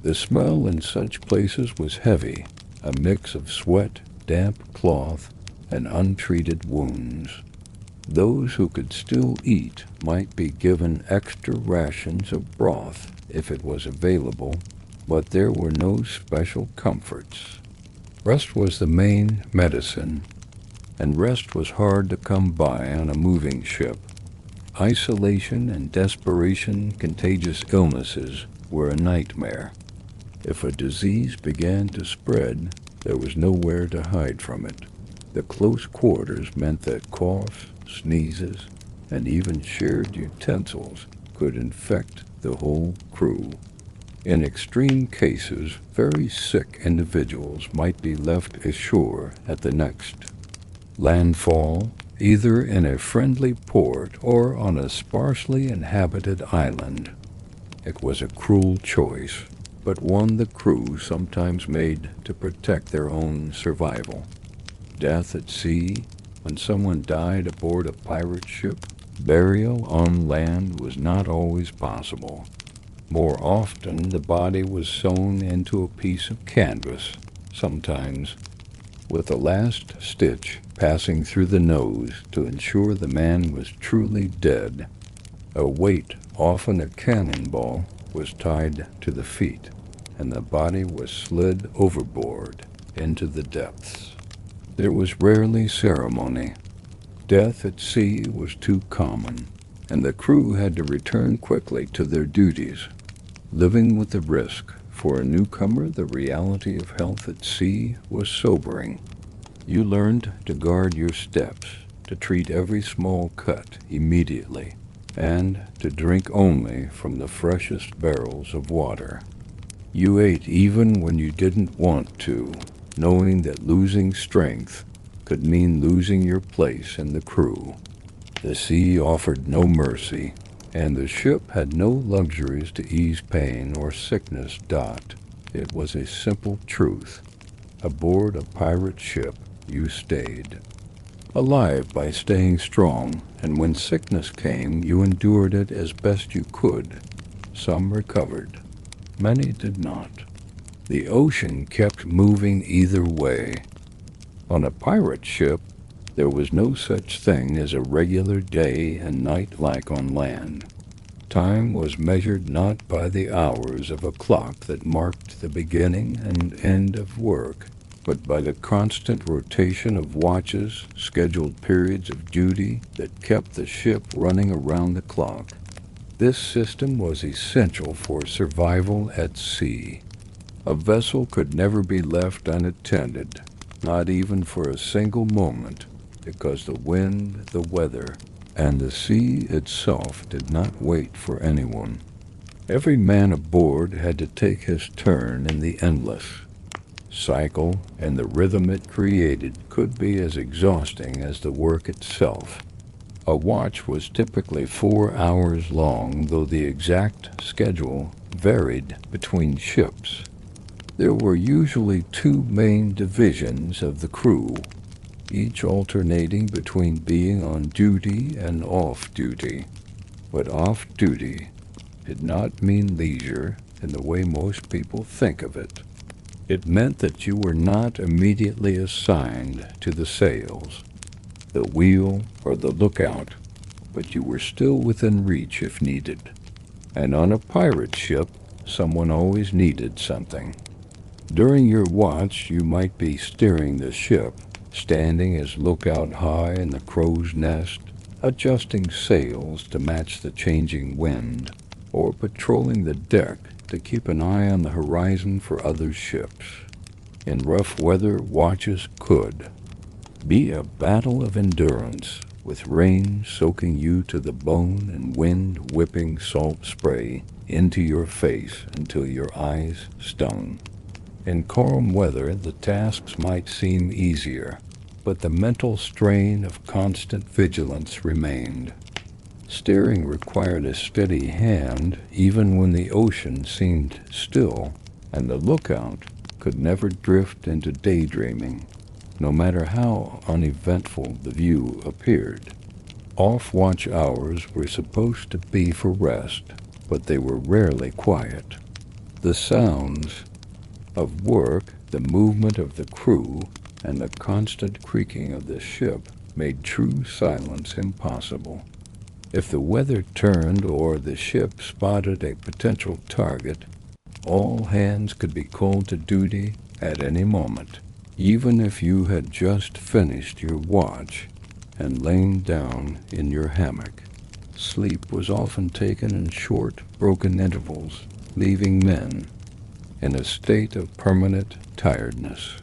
The smell in such places was heavy, a mix of sweat, damp cloth, and untreated wounds. Those who could still eat might be given extra rations of broth if it was available, but there were no special comforts. Rest was the main medicine, and rest was hard to come by on a moving ship. Isolation and desperation, contagious illnesses were a nightmare. If a disease began to spread, there was nowhere to hide from it. The close quarters meant that coughs, sneezes, and even shared utensils could infect the whole crew. In extreme cases, very sick individuals might be left ashore at the next landfall, either in a friendly port or on a sparsely inhabited island. It was a cruel choice, but one the crew sometimes made to protect their own survival. Death at sea, when someone died aboard a pirate ship, burial on land was not always possible. More often, the body was sewn into a piece of canvas, sometimes with the last stitch passing through the nose to ensure the man was truly dead. A weight, often a cannonball, was tied to the feet, and the body was slid overboard into the depths. There was rarely ceremony. Death at sea was too common, and the crew had to return quickly to their duties. Living with the risk, for a newcomer, the reality of health at sea was sobering. You learned to guard your steps, to treat every small cut immediately, and to drink only from the freshest barrels of water. You ate even when you didn't want to, knowing that losing strength could mean losing your place in the crew. The sea offered no mercy, and the ship had no luxuries to ease pain or sickness. It was a simple truth. Aboard a pirate ship, you stayed. Alive by staying strong, and when sickness came, you endured it as best you could. Some recovered. Many did not. The ocean kept moving either way. On a pirate ship, there was no such thing as a regular day and night like on land. Time was measured not by the hours of a clock that marked the beginning and end of work, but by the constant rotation of watches, scheduled periods of duty that kept the ship running around the clock. This system was essential for survival at sea. A vessel could never be left unattended, not even for a single moment, because the wind, the weather, and the sea itself did not wait for anyone. Every man aboard had to take his turn in the endless cycle, and the rhythm it created could be as exhausting as the work itself. A watch was typically 4 hours long, though the exact schedule varied between ships. There were usually 2 main divisions of the crew, each alternating between being on duty and off-duty. But off-duty did not mean leisure in the way most people think of it. It meant that you were not immediately assigned to the sails, the wheel, or the lookout, but you were still within reach if needed. And on a pirate ship, someone always needed something. During your watch, you might be steering the ship, standing as lookout high in the crow's nest, adjusting sails to match the changing wind, or patrolling the deck to keep an eye on the horizon for other ships. In rough weather, watches could be a battle of endurance, with rain soaking you to the bone and wind whipping salt spray into your face until your eyes stung. In calm weather, the tasks might seem easier, but the mental strain of constant vigilance remained. Steering required a steady hand even when the ocean seemed still, and the lookout could never drift into daydreaming, no matter how uneventful the view appeared. Off-watch hours were supposed to be for rest, but they were rarely quiet. The sounds of work, the movement of the crew, and the constant creaking of the ship made true silence impossible. If the weather turned or the ship spotted a potential target, all hands could be called to duty at any moment. Even if you had just finished your watch and lain down in your hammock, sleep was often taken in short, broken intervals, leaving men in a state of permanent tiredness.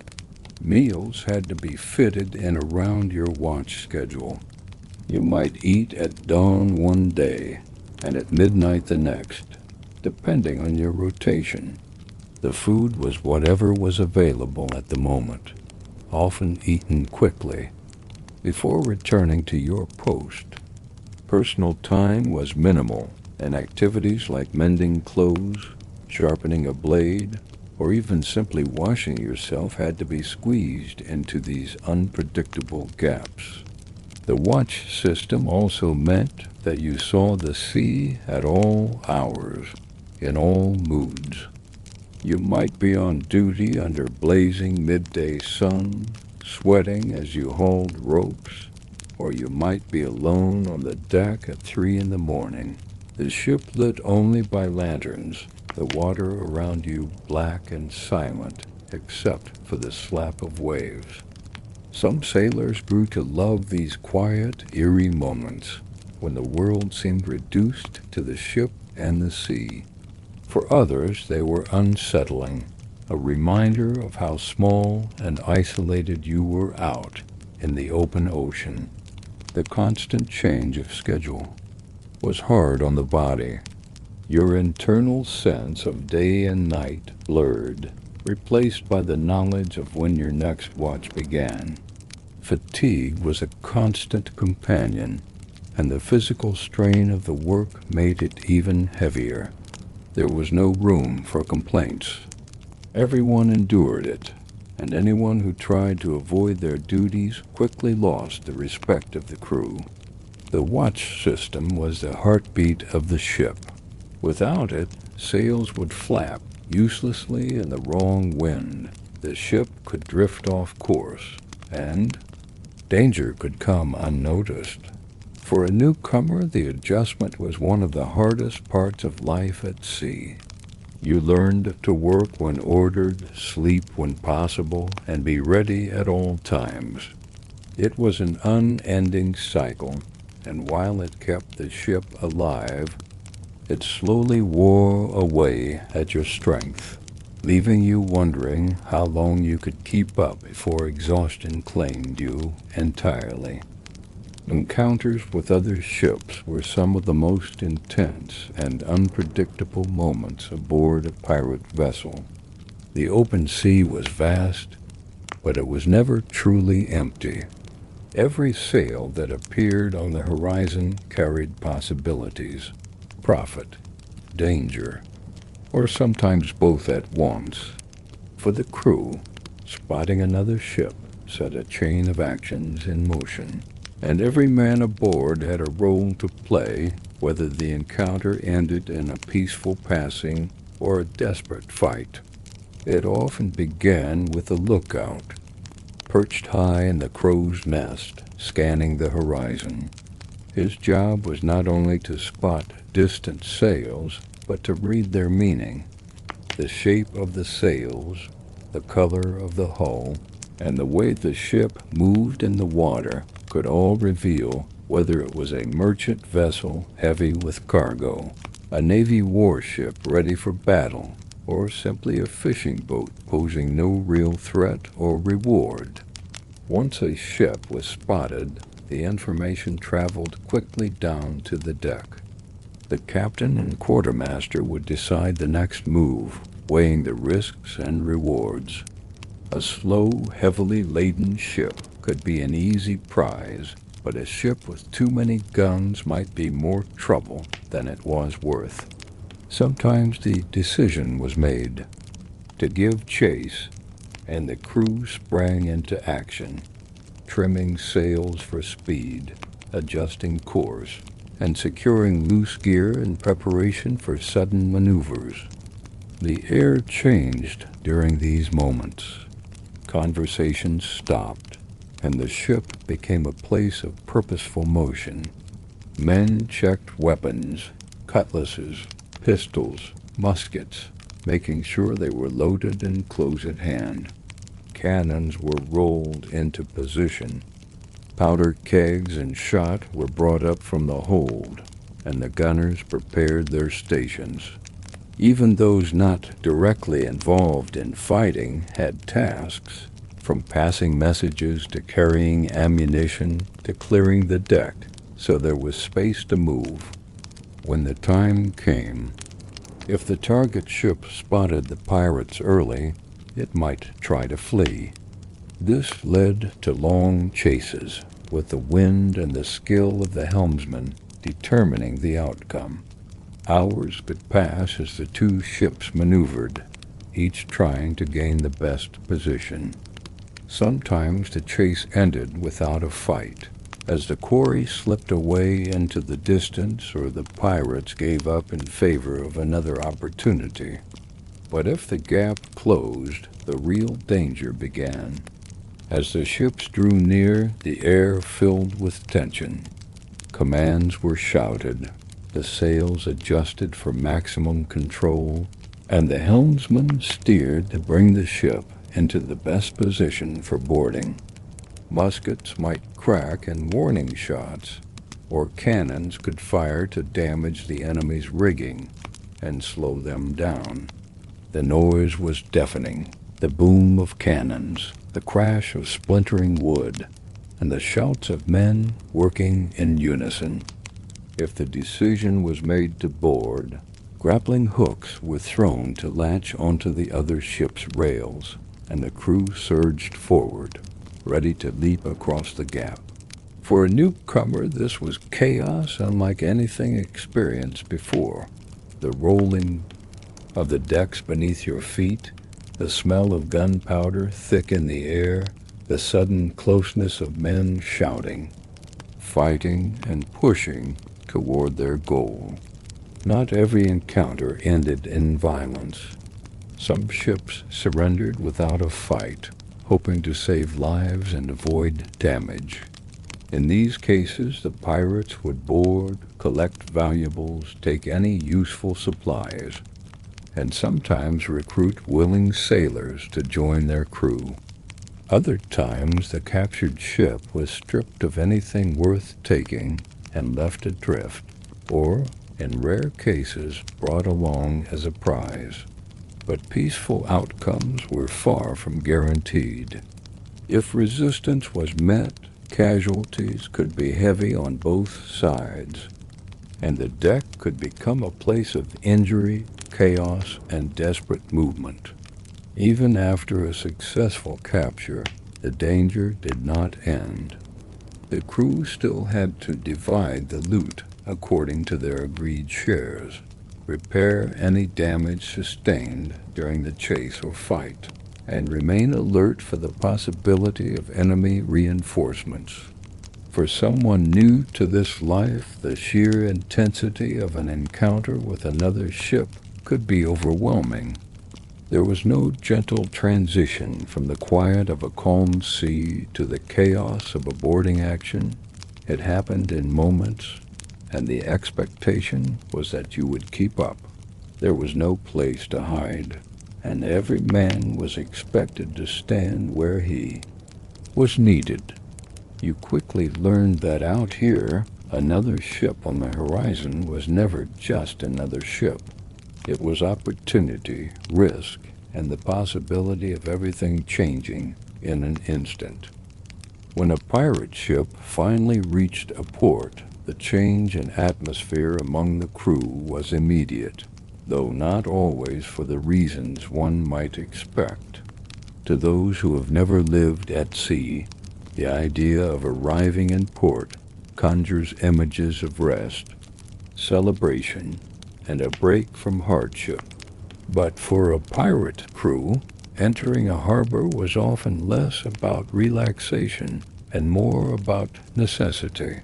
Meals had to be fitted in around your watch schedule. You might eat at dawn one day and at midnight the next, depending on your rotation. The food was whatever was available at the moment, often eaten quickly, before returning to your post. Personal time was minimal, and activities like mending clothes, sharpening a blade, or even simply washing yourself had to be squeezed into these unpredictable gaps. The watch system also meant that you saw the sea at all hours, in all moods. You might be on duty under blazing midday sun, sweating as you hauled ropes, or you might be alone on the deck at 3 in the morning, the ship lit only by lanterns, the water around you black and silent except for the slap of waves. Some sailors grew to love these quiet, eerie moments when the world seemed reduced to the ship and the sea. For others, they were unsettling, a reminder of how small and isolated you were out in the open ocean. The constant change of schedule was hard on the body. Your internal sense of day and night blurred, replaced by the knowledge of when your next watch began. Fatigue was a constant companion, and the physical strain of the work made it even heavier. There was no room for complaints. Everyone endured it, and anyone who tried to avoid their duties quickly lost the respect of the crew. The watch system was the heartbeat of the ship. Without it, sails would flap uselessly in the wrong wind. The ship could drift off course, and danger could come unnoticed. For a newcomer, the adjustment was one of the hardest parts of life at sea. You learned to work when ordered, sleep when possible, and be ready at all times. It was an unending cycle, and while it kept the ship alive, it slowly wore away at your strength, leaving you wondering how long you could keep up before exhaustion claimed you entirely. Encounters with other ships were some of the most intense and unpredictable moments aboard a pirate vessel. The open sea was vast, but it was never truly empty. Every sail that appeared on the horizon carried possibilities, profit, danger, or sometimes both at once. For the crew, spotting another ship set a chain of actions in motion, and every man aboard had a role to play, whether the encounter ended in a peaceful passing or a desperate fight. It often began with a lookout, perched high in the crow's nest, scanning the horizon. His job was not only to spot distant sails, but to read their meaning. The shape of the sails, the color of the hull, and the way the ship moved in the water could all reveal whether it was a merchant vessel heavy with cargo, a Navy warship ready for battle, or simply a fishing boat posing no real threat or reward. Once a ship was spotted, the information traveled quickly down to the deck. The captain and quartermaster would decide the next move, weighing the risks and rewards. A slow, heavily laden ship could be an easy prize, but a ship with too many guns might be more trouble than it was worth. Sometimes the decision was made. to give chase, and the crew sprang into action, trimming sails for speed, adjusting course, and securing loose gear in preparation for sudden maneuvers. The air changed during these moments. Conversations stopped, and the ship became a place of purposeful motion. Men checked weapons, cutlasses, pistols, muskets, making sure they were loaded and close at hand. Cannons were rolled into position. Powder kegs and shot were brought up from the hold, and the gunners prepared their stations. Even those not directly involved in fighting had tasks, from passing messages to carrying ammunition to clearing the deck, so there was space to move. When the time came, if the target ship spotted the pirates early, it might try to flee. This led to long chases, with the wind and the skill of the helmsman determining the outcome. Hours could pass as the two ships maneuvered, each trying to gain the best position. Sometimes the chase ended without a fight, as the quarry slipped away into the distance or the pirates gave up in favor of another opportunity. But if the gap closed, the real danger began. As the ships drew near, the air filled with tension. Commands were shouted, the sails adjusted for maximum control, and the helmsman steered to bring the ship into the best position for boarding. Muskets might crack in warning shots, or cannons could fire to damage the enemy's rigging and slow them down. The noise was deafening, the boom of cannons, the crash of splintering wood, and the shouts of men working in unison. If the decision was made to board, grappling hooks were thrown to latch onto the other ship's rails, and the crew surged forward, ready to leap across the gap. For a newcomer, this was chaos unlike anything experienced before. The rolling of the decks beneath your feet, the smell of gunpowder thick in the air, the sudden closeness of men shouting, fighting and pushing toward their goal. Not every encounter ended in violence. Some ships surrendered without a fight, hoping to save lives and avoid damage. In these cases, the pirates would board, collect valuables, take any useful supplies, and sometimes recruit willing sailors to join their crew. Other times, the captured ship was stripped of anything worth taking and left adrift, or, in rare cases, brought along as a prize. But peaceful outcomes were far from guaranteed. If resistance was met, casualties could be heavy on both sides, and the deck could become a place of injury, chaos, and desperate movement. Even after a successful capture, the danger did not end. The crew still had to divide the loot according to their agreed shares, repair any damage sustained during the chase or fight, and remain alert for the possibility of enemy reinforcements. For someone new to this life, the sheer intensity of an encounter with another ship could be overwhelming. There was no gentle transition from the quiet of a calm sea to the chaos of a boarding action. It happened in moments, and the expectation was that you would keep up. There was no place to hide, and every man was expected to stand where he was needed. You quickly learned that out here, another ship on the horizon was never just another ship. It was opportunity, risk, and the possibility of everything changing in an instant. When a pirate ship finally reached a port, the change in atmosphere among the crew was immediate, though not always for the reasons one might expect. To those who have never lived at sea, the idea of arriving in port conjures images of rest, celebration, and a break from hardship. But for a pirate crew, entering a harbor was often less about relaxation and more about necessity.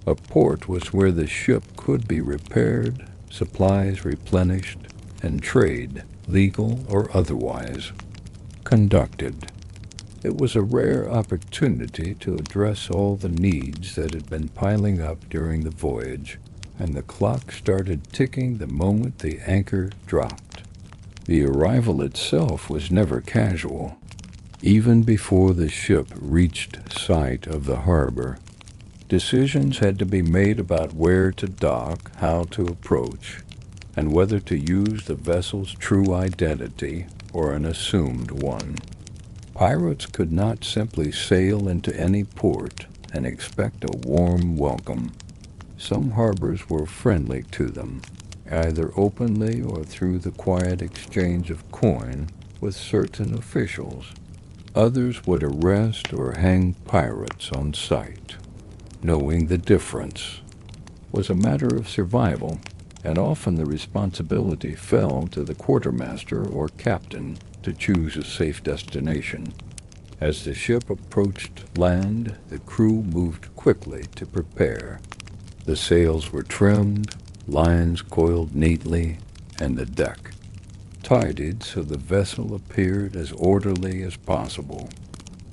A port was where the ship could be repaired, supplies replenished, and trade, legal or otherwise, conducted. It was a rare opportunity to address all the needs that had been piling up during the voyage, and the clock started ticking the moment the anchor dropped. The arrival itself was never casual. Even before the ship reached sight of the harbor, decisions had to be made about where to dock, how to approach, and whether to use the vessel's true identity or an assumed one. Pirates could not simply sail into any port and expect a warm welcome. Some harbors were friendly to them, either openly or through the quiet exchange of coin with certain officials. Others would arrest or hang pirates on sight. Knowing the difference was a matter of survival, and often the responsibility fell to the quartermaster or captain to choose a safe destination. As the ship approached land, the crew moved quickly to prepare. The sails were trimmed, lines coiled neatly, and the deck tidied so the vessel appeared as orderly as possible.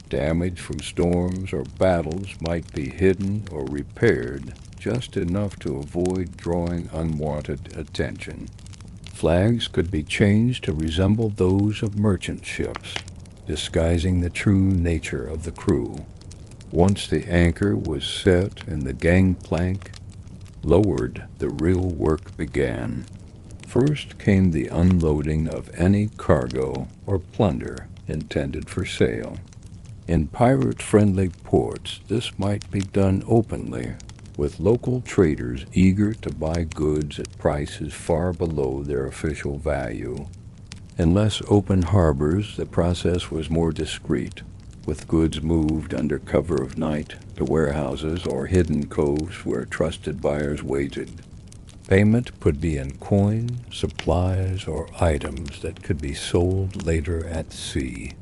Damage from storms or battles might be hidden or repaired just enough to avoid drawing unwanted attention. Flags could be changed to resemble those of merchant ships, disguising the true nature of the crew. Once the anchor was set and the gangplank lowered, the real work began. First came the unloading of any cargo or plunder intended for sale. In pirate-friendly ports, this might be done openly, with local traders eager to buy goods at prices far below their official value. In less open harbors, the process was more discreet, with goods moved under cover of night to warehouses or hidden coves where trusted buyers waited. Payment could be in coin, supplies, or items that could be sold later at sea.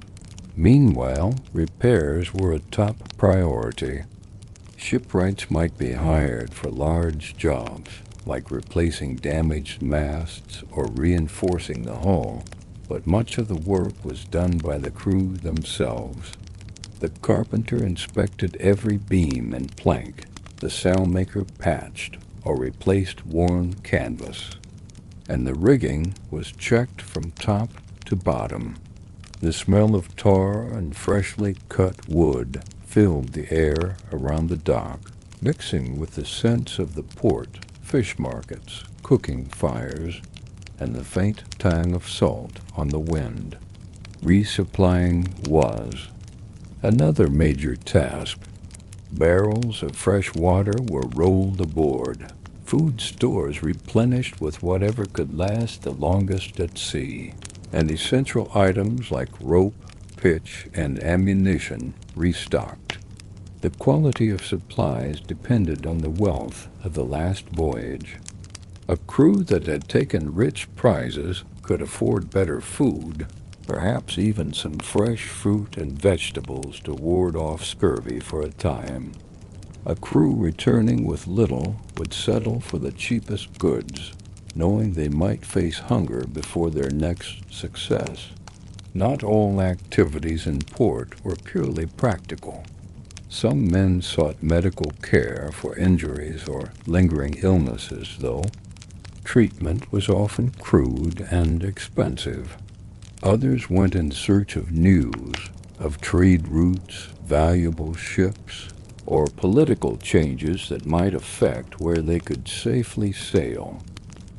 Meanwhile, repairs were a top priority. Shipwrights might be hired for large jobs, like replacing damaged masts or reinforcing the hull, but much of the work was done by the crew themselves. The carpenter inspected every beam and plank, the sailmaker patched or replaced worn canvas, and the rigging was checked from top to bottom. The smell of tar and freshly cut wood filled the air around the dock, mixing with the scents of the port, fish markets, cooking fires, and the faint tang of salt on the wind. Resupplying was another major task. Barrels of fresh water were rolled aboard, food stores replenished with whatever could last the longest at sea, and essential items like rope, pitch, and ammunition restocked. The quality of supplies depended on the wealth of the last voyage. A crew that had taken rich prizes could afford better food, perhaps even some fresh fruit and vegetables to ward off scurvy for a time. A crew returning with little would settle for the cheapest goods, knowing they might face hunger before their next success. Not all activities in port were purely practical. Some men sought medical care for injuries or lingering illnesses, though. Treatment was often crude and expensive. Others went in search of news, of trade routes, valuable ships, or political changes that might affect where they could safely sail.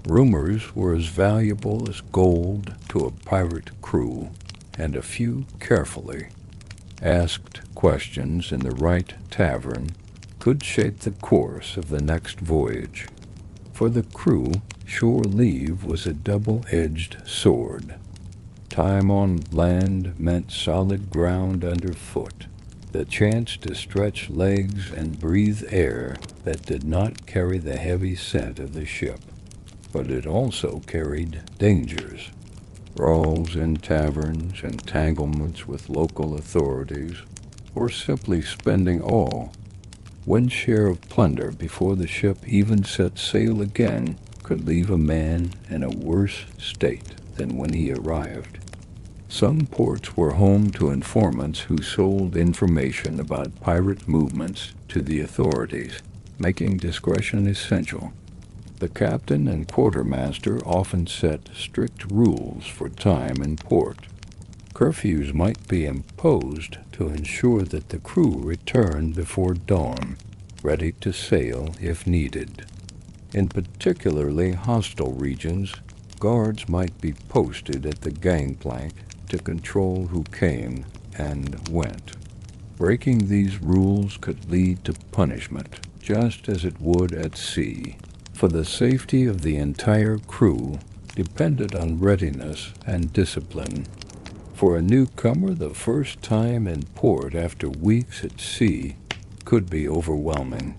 Rumors were as valuable as gold to a pirate crew, and a few carefully asked questions in the right tavern could shape the course of the next voyage. For the crew, shore leave was a double-edged sword. Time on land meant solid ground underfoot, the chance to stretch legs and breathe air that did not carry the heavy scent of the ship. But it also carried dangers. brawls in taverns, entanglements with local authorities, or simply spending all. One share of plunder before the ship even set sail again could leave a man in a worse state than when he arrived. Some ports were home to informants who sold information about pirate movements to the authorities, making discretion essential. The captain and quartermaster often set strict rules for time in port. Curfews might be imposed to ensure that the crew returned before dawn, ready to sail if needed. In particularly hostile regions, guards might be posted at the gangplank to control who came and went. Breaking these rules could lead to punishment, just as it would at sea, for the safety of the entire crew depended on readiness and discipline. For a newcomer, the first time in port after weeks at sea could be overwhelming.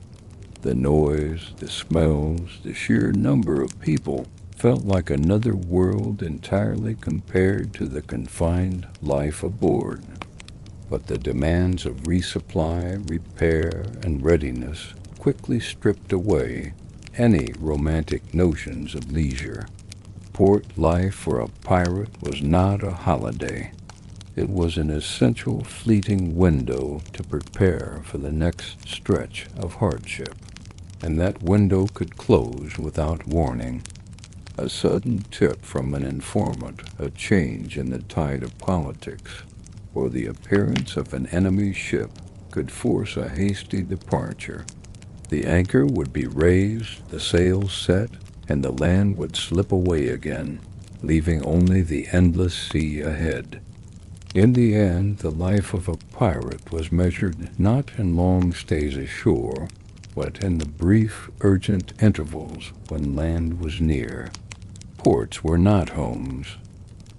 The noise, the smells, the sheer number of people felt like another world entirely compared to the confined life aboard. But the demands of resupply, repair, and readiness quickly stripped away any romantic notions of leisure. Port life for a pirate was not a holiday. It was an essential fleeting window to prepare for the next stretch of hardship. And that window could close without warning. A sudden tip from an informant, a change in the tide of politics, or the appearance of an enemy ship could force a hasty departure. The anchor would be raised, the sails set, and the land would slip away again, leaving only the endless sea ahead. In the end, the life of a pirate was measured not in long stays ashore, but in the brief, urgent intervals when land was near. Ports were not homes.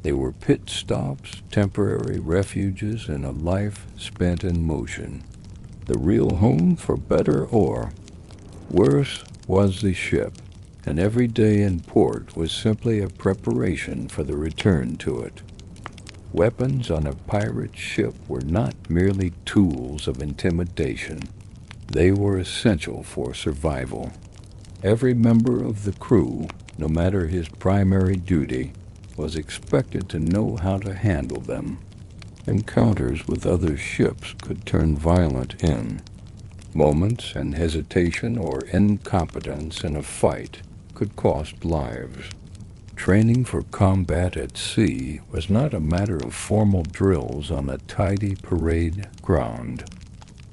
They were pit stops, temporary refuges in a life spent in motion. The real home, for better or worse, was the ship, and every day in port was simply a preparation for the return to it. Weapons on a pirate ship were not merely tools of intimidation. They were essential for survival. Every member of the crew, no matter his primary duty, was expected to know how to handle them. Encounters with other ships could turn violent in. Moments and hesitation or incompetence in a fight could cost lives. Training for combat at sea was not a matter of formal drills on a tidy parade ground.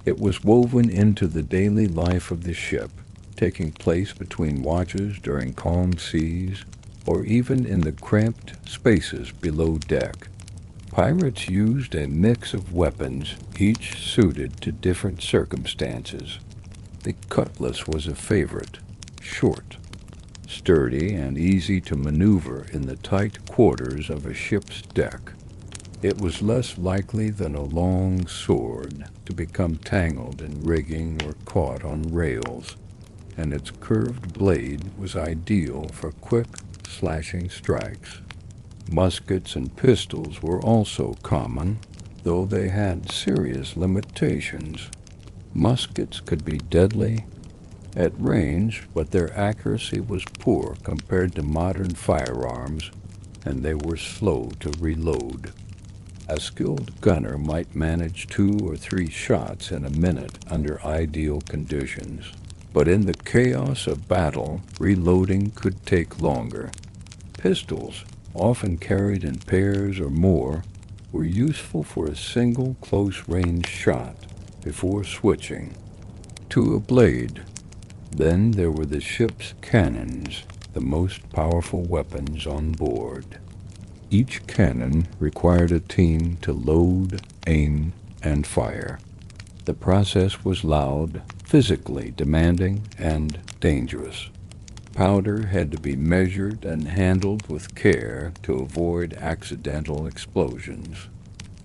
It was woven into the daily life of the ship, taking place between watches during calm seas, or even in the cramped spaces below deck. Pirates used a mix of weapons, each suited to different circumstances. The cutlass was a favorite, short, sturdy, and easy to maneuver in the tight quarters of a ship's deck. It was less likely than a long sword to become tangled in rigging or caught on rails, and its curved blade was ideal for quick, slashing strikes. Muskets and pistols were also common, though they had serious limitations. Muskets could be deadly at range, but their accuracy was poor compared to modern firearms, and they were slow to reload. A skilled gunner might manage 2 or 3 shots in a minute under ideal conditions, but in the chaos of battle, reloading could take longer. Pistols, often carried in pairs or more, were useful for a single close-range shot before switching to a blade. Then there were the ship's cannons, the most powerful weapons on board. Each cannon required a team to load, aim, and fire. The process was loud, physically demanding, and dangerous. Powder had to be measured and handled with care to avoid accidental explosions.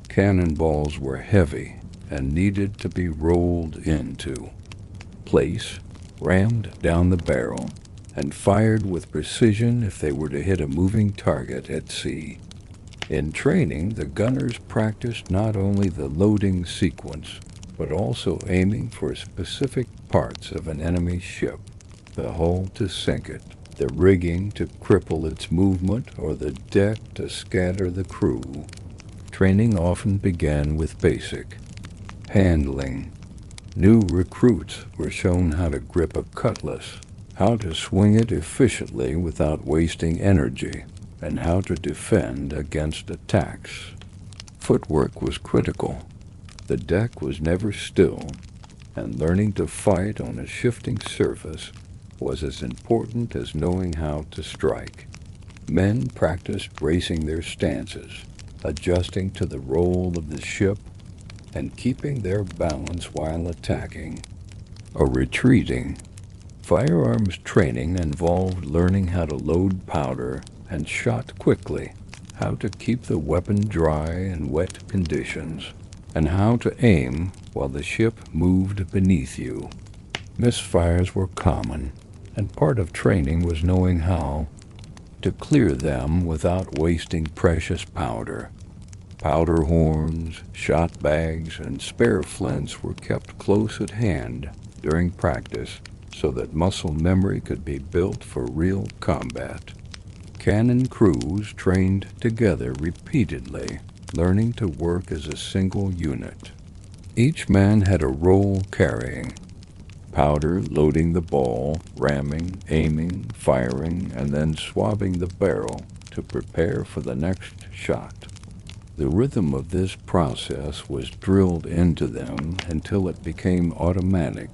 Cannonballs were heavy and needed to be rolled into place, rammed down the barrel, and fired with precision if they were to hit a moving target at sea. In training, the gunners practiced not only the loading sequence, but also aiming for specific parts of an enemy ship, the hull to sink it, the rigging to cripple its movement, or the deck to scatter the crew. Training often began with basic handling. New recruits were shown how to grip a cutlass, how to swing it efficiently without wasting energy, and how to defend against attacks. Footwork was critical. The deck was never still, and learning to fight on a shifting surface was as important as knowing how to strike. Men practiced bracing their stances, adjusting to the roll of the ship, and keeping their balance while attacking or retreating. Firearms training involved learning how to load powder and shot quickly, how to keep the weapon dry in wet conditions, and how to aim while the ship moved beneath you. Misfires were common, and part of training was knowing how to clear them without wasting precious powder. Powder horns, shot bags, and spare flints were kept close at hand during practice so that muscle memory could be built for real combat. Cannon crews trained together repeatedly, learning to work as a single unit. Each man had a role carrying: powder, loading the ball, ramming, aiming, firing, and then swabbing the barrel to prepare for the next shot. The rhythm of this process was drilled into them until it became automatic,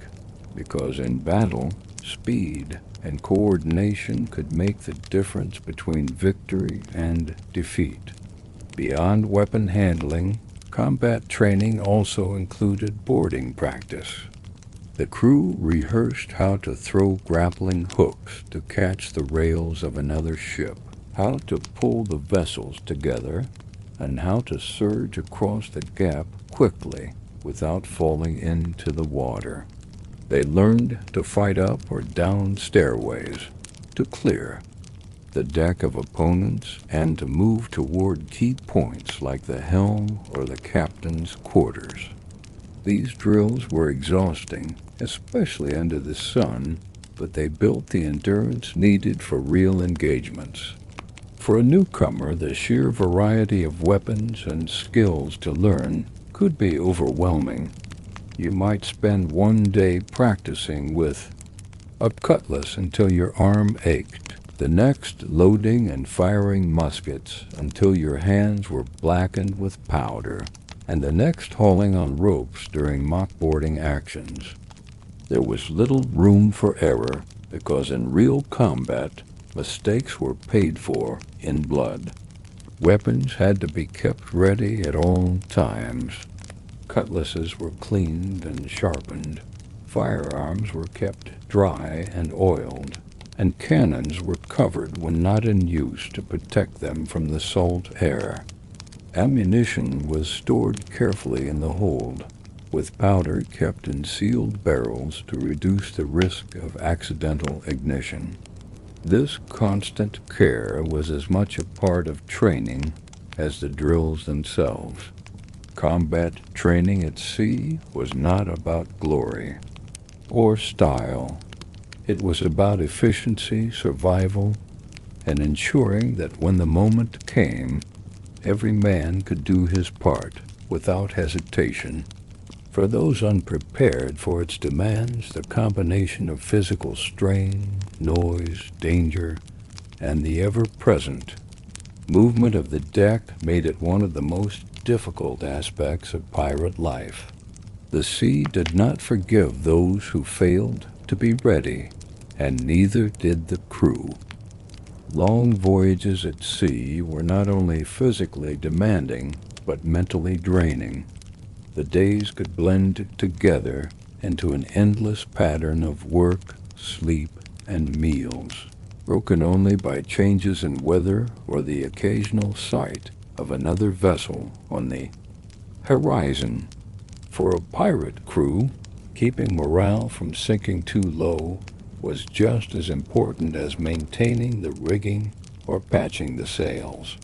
because in battle, speed and coordination could make the difference between victory and defeat. Beyond weapon handling, combat training also included boarding practice. The crew rehearsed how to throw grappling hooks to catch the rails of another ship, how to pull the vessels together, and how to surge across the gap quickly without falling into the water. They learned to fight up or down stairways, to clear the deck of opponents, and to move toward key points like the helm or the captain's quarters. These drills were exhausting, especially under the sun, but they built the endurance needed for real engagements. For a newcomer, the sheer variety of weapons and skills to learn could be overwhelming. You might spend one day practicing with a cutlass until your arm ached, the next loading and firing muskets until your hands were blackened with powder, and the next hauling on ropes during mock-boarding actions. There was little room for error, because in real combat, mistakes were paid for in blood. Weapons had to be kept ready at all times. Cutlasses were cleaned and sharpened. Firearms were kept dry and oiled, and cannons were covered when not in use to protect them from the salt air. Ammunition was stored carefully in the hold, with powder kept in sealed barrels to reduce the risk of accidental ignition. This constant care was as much a part of training as the drills themselves. Combat training at sea was not about glory or style. It was about efficiency, survival, and ensuring that when the moment came, every man could do his part without hesitation. For those unprepared for its demands, the combination of physical strain, noise, danger, and the ever-present movement of the deck made it one of the most difficult aspects of pirate life. The sea did not forgive those who failed to be ready, and neither did the crew. Long voyages at sea were not only physically demanding, but mentally draining. The days could blend together into an endless pattern of work, sleep, and meals, broken only by changes in weather or the occasional sight of another vessel on the horizon. For a pirate crew, keeping morale from sinking too low was just as important as maintaining the rigging or patching the sails.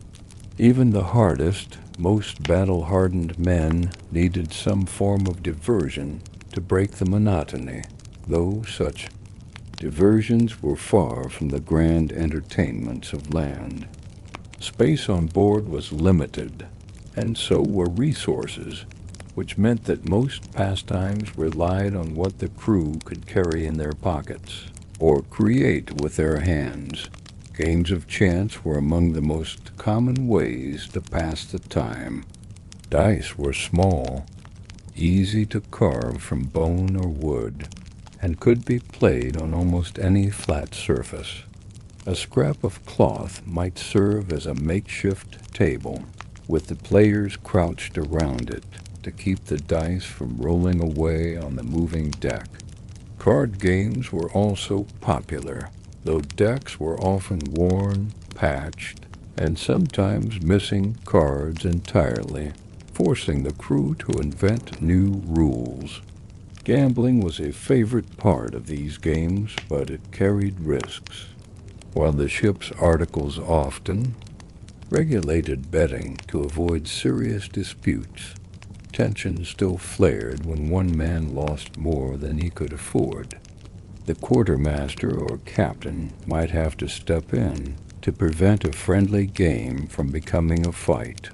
Even the hardest, most battle-hardened men needed some form of diversion to break the monotony, though such diversions were far from the grand entertainments of land. Space on board was limited, and so were resources, which meant that most pastimes relied on what the crew could carry in their pockets or create with their hands. Games of chance were among the most common ways to pass the time. Dice were small, easy to carve from bone or wood, and could be played on almost any flat surface. A scrap of cloth might serve as a makeshift table, with the players crouched around it to keep the dice from rolling away on the moving deck. Card games were also popular, though decks were often worn, patched, and sometimes missing cards entirely, forcing the crew to invent new rules. Gambling was a favorite part of these games, but it carried risks. While the ship's articles often regulated betting to avoid serious disputes, tension still flared when one man lost more than he could afford. The quartermaster or captain might have to step in to prevent a friendly game from becoming a fight.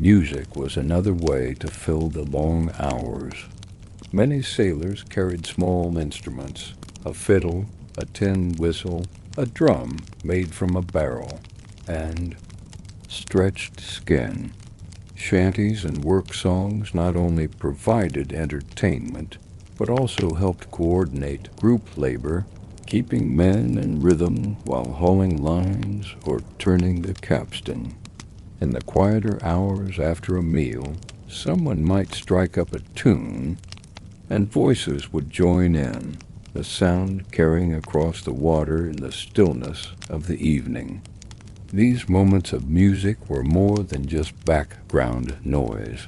Music was another way to fill the long hours. Many sailors carried small instruments, a fiddle, a tin whistle, a drum made from a barrel, and stretched skin. Shanties and work songs not only provided entertainment, but also helped coordinate group labor, keeping men in rhythm while hauling lines or turning the capstan. In the quieter hours after a meal, someone might strike up a tune, and voices would join in, the sound carrying across the water in the stillness of the evening. These moments of music were more than just background noise.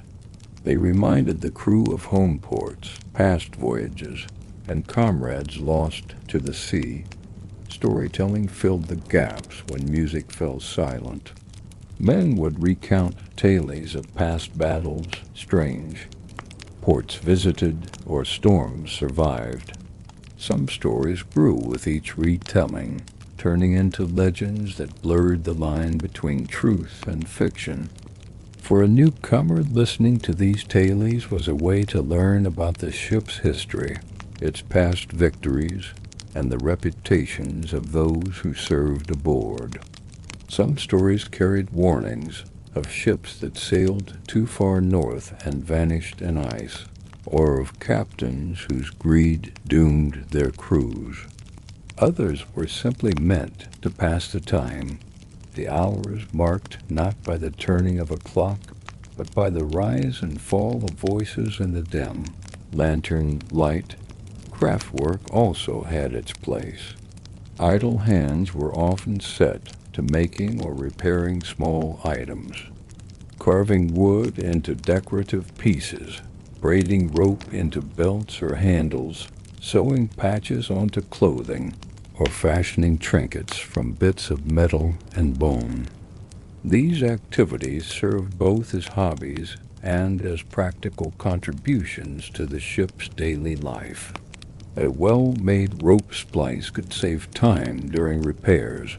They reminded the crew of home ports, past voyages, and comrades lost to the sea. Storytelling filled the gaps when music fell silent. Men would recount tales of past battles, strange ports visited, or storms survived. Some stories grew with each retelling, turning into legends that blurred the line between truth and fiction. For a newcomer, listening to these tales was a way to learn about the ship's history, its past victories, and the reputations of those who served aboard. Some stories carried warnings of ships that sailed too far north and vanished in ice, or of captains whose greed doomed their crews. Others were simply meant to pass the time, the hours marked not by the turning of a clock, but by the rise and fall of voices in the dim. Lantern light, craftwork also had its place. Idle hands were often set to making or repairing small items, carving wood into decorative pieces, braiding rope into belts or handles, sewing patches onto clothing, or fashioning trinkets from bits of metal and bone. These activities served both as hobbies and as practical contributions to the ship's daily life. A well-made rope splice could save time during repairs.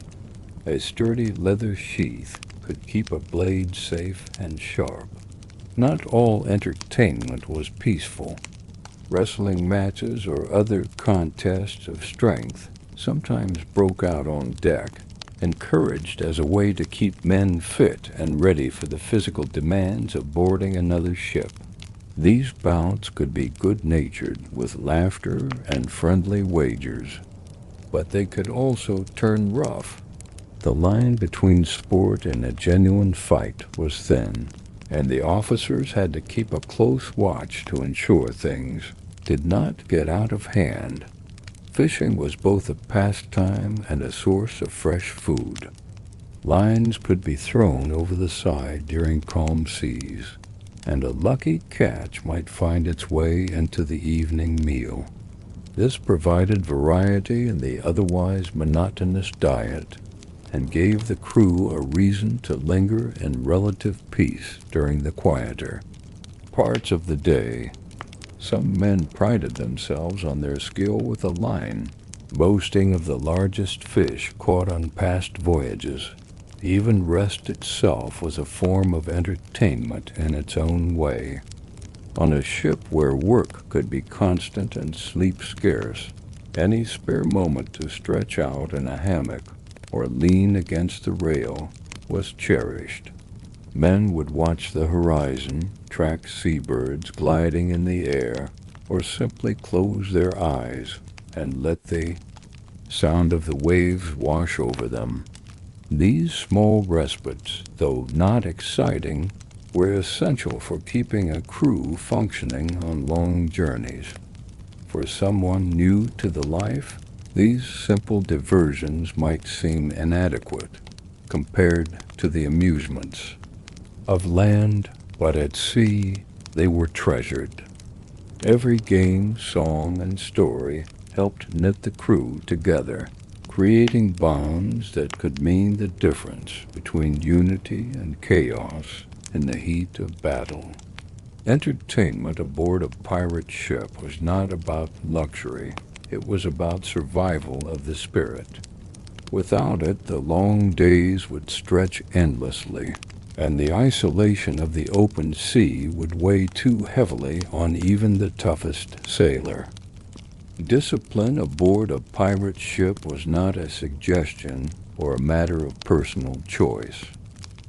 A sturdy leather sheath could keep a blade safe and sharp. Not all entertainment was peaceful. Wrestling matches or other contests of strength sometimes broke out on deck, encouraged as a way to keep men fit and ready for the physical demands of boarding another ship. These bouts could be good-natured with laughter and friendly wagers, but they could also turn rough. The line between sport and a genuine fight was thin, and the officers had to keep a close watch to ensure things did not get out of hand. Fishing was both a pastime and a source of fresh food. Lines could be thrown over the side during calm seas, and a lucky catch might find its way into the evening meal. This provided variety in the otherwise monotonous diet, and gave the crew a reason to linger in relative peace during the quieter parts of the day. Some men prided themselves on their skill with a line, boasting of the largest fish caught on past voyages. Even rest itself was a form of entertainment in its own way. On a ship where work could be constant and sleep scarce, any spare moment to stretch out in a hammock or lean against the rail was cherished. Men would watch the horizon, track seabirds gliding in the air, or simply close their eyes and let the sound of the waves wash over them. These small respites, though not exciting, were essential for keeping a crew functioning on long journeys. For someone new to the life, these simple diversions might seem inadequate compared to the amusements of land, but at sea they were treasured. Every game, song, and story helped knit the crew together, creating bonds that could mean the difference between unity and chaos in the heat of battle. Entertainment aboard a pirate ship was not about luxury, it was about survival of the spirit. Without it, the long days would stretch endlessly, and the isolation of the open sea would weigh too heavily on even the toughest sailor. Discipline aboard a pirate ship was not a suggestion or a matter of personal choice.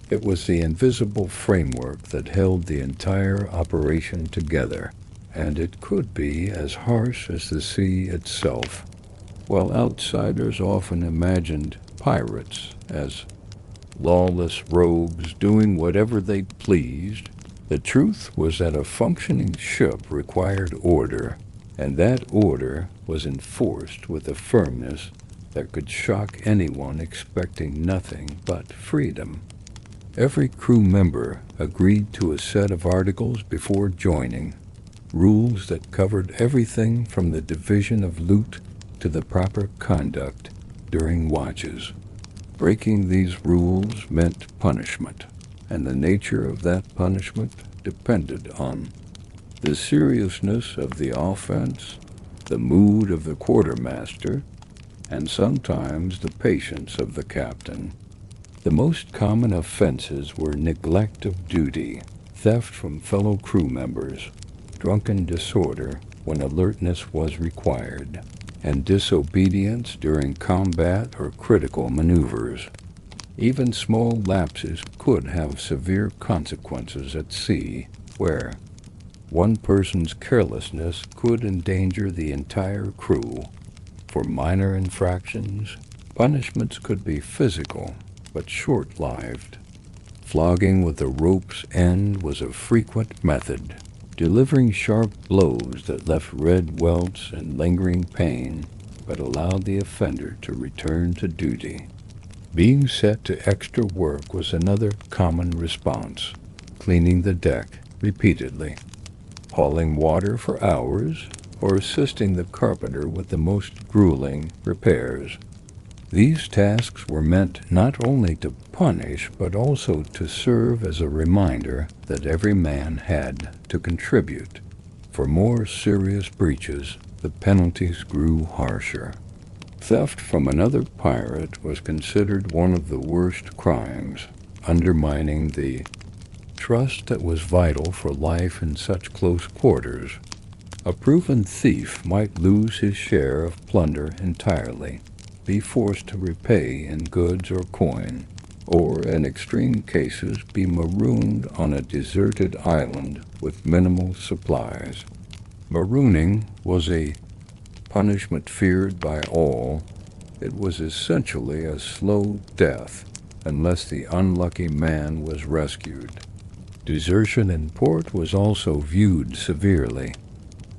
It was the invisible framework that held the entire operation together, and it could be as harsh as the sea itself. While outsiders often imagined pirates as lawless rogues doing whatever they pleased, the truth was that a functioning ship required order, and that order was enforced with a firmness that could shock anyone expecting nothing but freedom. Every crew member agreed to a set of articles before joining, rules that covered everything from the division of loot to the proper conduct during watches. Breaking these rules meant punishment, and the nature of that punishment depended on the seriousness of the offense, the mood of the quartermaster, and sometimes the patience of the captain. The most common offenses were neglect of duty, theft from fellow crew members, drunken disorder when alertness was required, and disobedience during combat or critical maneuvers. Even small lapses could have severe consequences at sea, where one person's carelessness could endanger the entire crew. For minor infractions, punishments could be physical, but short-lived. Flogging with a rope's end was a frequent method, delivering sharp blows that left red welts and lingering pain, but allowed the offender to return to duty. Being set to extra work was another common response, cleaning the deck repeatedly, hauling water for hours, or assisting the carpenter with the most grueling repairs. These tasks were meant not only to punish, but also to serve as a reminder that every man had to contribute. For more serious breaches, the penalties grew harsher. Theft from another pirate was considered one of the worst crimes, undermining the trust that was vital for life in such close quarters. A proven thief might lose his share of plunder entirely, be forced to repay in goods or coin, or in extreme cases be marooned on a deserted island with minimal supplies. Marooning was a punishment feared by all. It was essentially a slow death unless the unlucky man was rescued. Desertion in port was also viewed severely.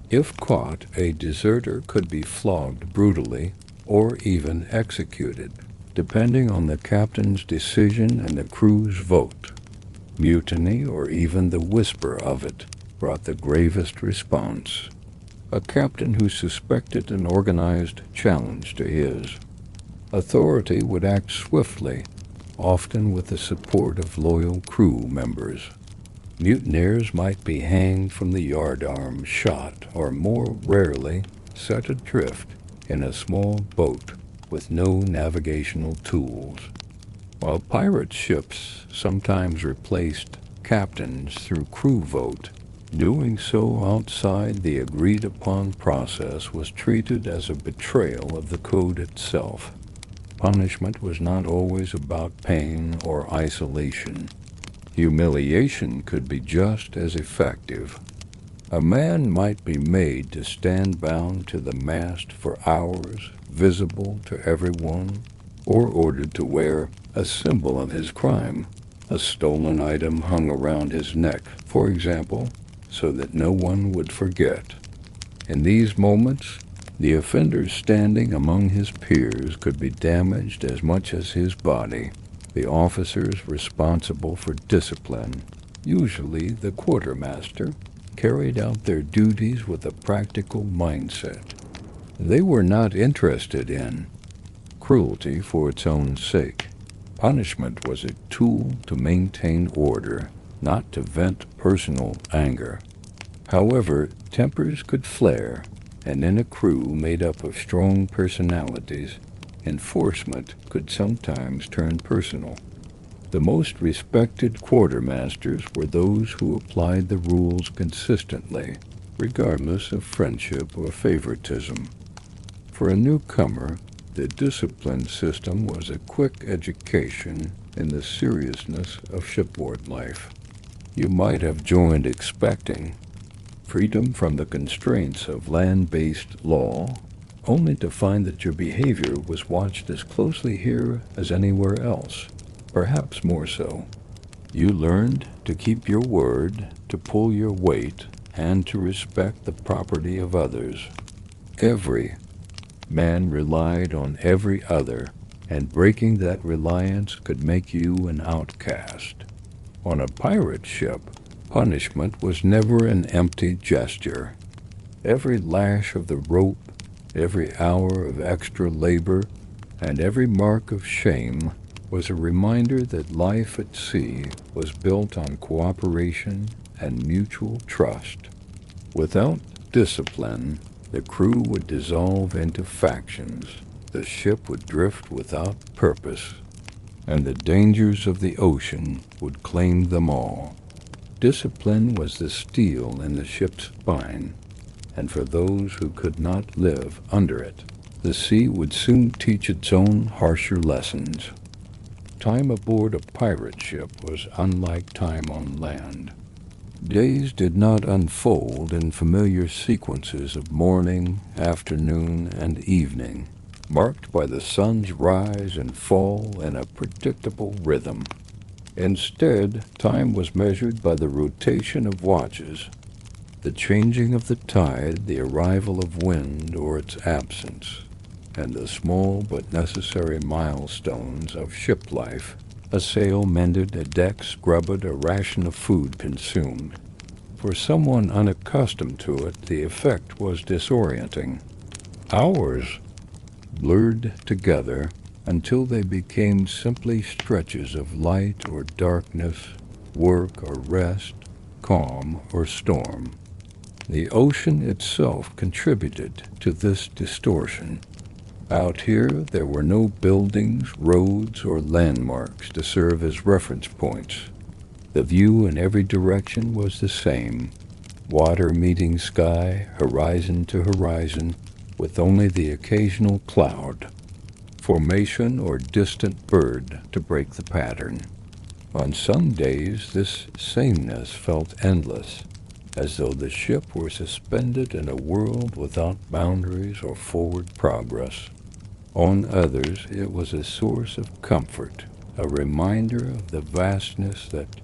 If caught, a deserter could be flogged brutally or even executed, depending on the captain's decision and the crew's vote. Mutiny, or even the whisper of it, brought the gravest response. A captain who suspected an organized challenge to his Authority would act swiftly, often with the support of loyal crew members. Mutineers might be hanged from the yardarm, shot, or more rarely, set adrift in a small boat with no navigational tools. While pirate ships sometimes replaced captains through crew vote, doing so outside the agreed-upon process was treated as a betrayal of the code itself. Punishment was not always about pain or isolation. Humiliation could be just as effective. A man might be made to stand bound to the mast for hours, visible to everyone, or ordered to wear a symbol of his crime, a stolen item hung around his neck, for example, so that no one would forget. In these moments, the offender standing among his peers could be damaged as much as his body. The officers responsible for discipline, usually the quartermaster, carried out their duties with a practical mindset. They were not interested in cruelty for its own sake. Punishment was a tool to maintain order, not to vent personal anger. However, tempers could flare, and in a crew made up of strong personalities, enforcement could sometimes turn personal. The most respected quartermasters were those who applied the rules consistently, regardless of friendship or favoritism. For a newcomer, the discipline system was a quick education in the seriousness of shipboard life. You might have joined expecting freedom from the constraints of land-based law, only to find that your behavior was watched as closely here as anywhere else, perhaps more so. You learned to keep your word, to pull your weight, and to respect the property of others. Every man relied on every other, and breaking that reliance could make you an outcast. On a pirate ship, punishment was never an empty gesture. Every lash of the rope, every hour of extra labor, and every mark of shame was a reminder that life at sea was built on cooperation and mutual trust. Without discipline, the crew would dissolve into factions, the ship would drift without purpose, and the dangers of the ocean would claim them all. Discipline was the steel in the ship's spine, and for those who could not live under it, the sea would soon teach its own harsher lessons. Time aboard a pirate ship was unlike time on land. Days did not unfold in familiar sequences of morning, afternoon, and evening, marked by the sun's rise and fall in a predictable rhythm. Instead, time was measured by the rotation of watches, the changing of the tide, the arrival of wind or its absence, and the small but necessary milestones of ship life. A sail mended, a deck scrubbed, a ration of food consumed. For someone unaccustomed to it, the effect was disorienting. Hours blurred together until they became simply stretches of light or darkness, work or rest, calm or storm. The ocean itself contributed to this distortion. Out here, there were no buildings, roads, or landmarks to serve as reference points. The view in every direction was the same, water meeting sky, horizon to horizon, with only the occasional cloud, formation or distant bird to break the pattern. On some days, this sameness felt endless, as though the ship were suspended in a world without boundaries or forward progress. On others, it was a source of comfort, a reminder of the vastness that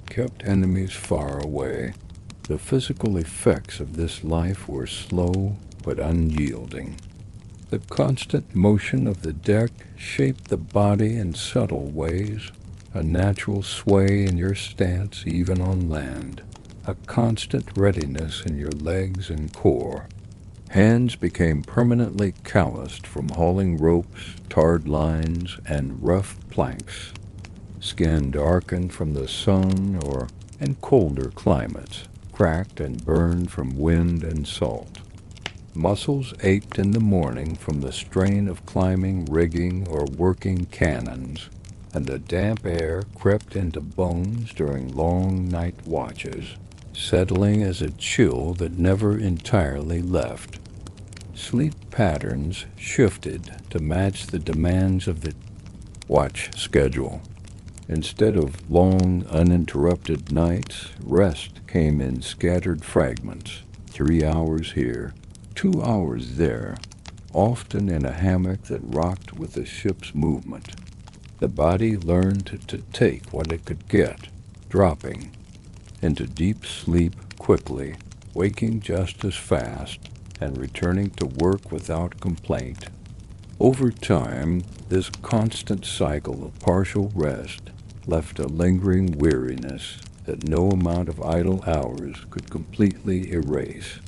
kept enemies far away. The physical effects of this life were slow but unyielding. The constant motion of the deck shaped the body in subtle ways, a natural sway in your stance even on land, a constant readiness in your legs and core. Hands became permanently calloused from hauling ropes, tarred lines, and rough planks. Skin darkened from the sun or in colder climates, cracked and burned from wind and salt. Muscles ached in the morning from the strain of climbing rigging or working cannons, and the damp air crept into bones during long night watches, settling as a chill that never entirely left. Sleep patterns shifted to match the demands of the watch schedule. Instead of long, uninterrupted nights, rest came in scattered fragments, 3 hours here, 2 hours there, often in a hammock that rocked with the ship's movement. The body learned to take what it could get, dropping into deep sleep quickly, waking just as fast, and returning to work without complaint. Over time, this constant cycle of partial rest left a lingering weariness that no amount of idle hours could completely erase.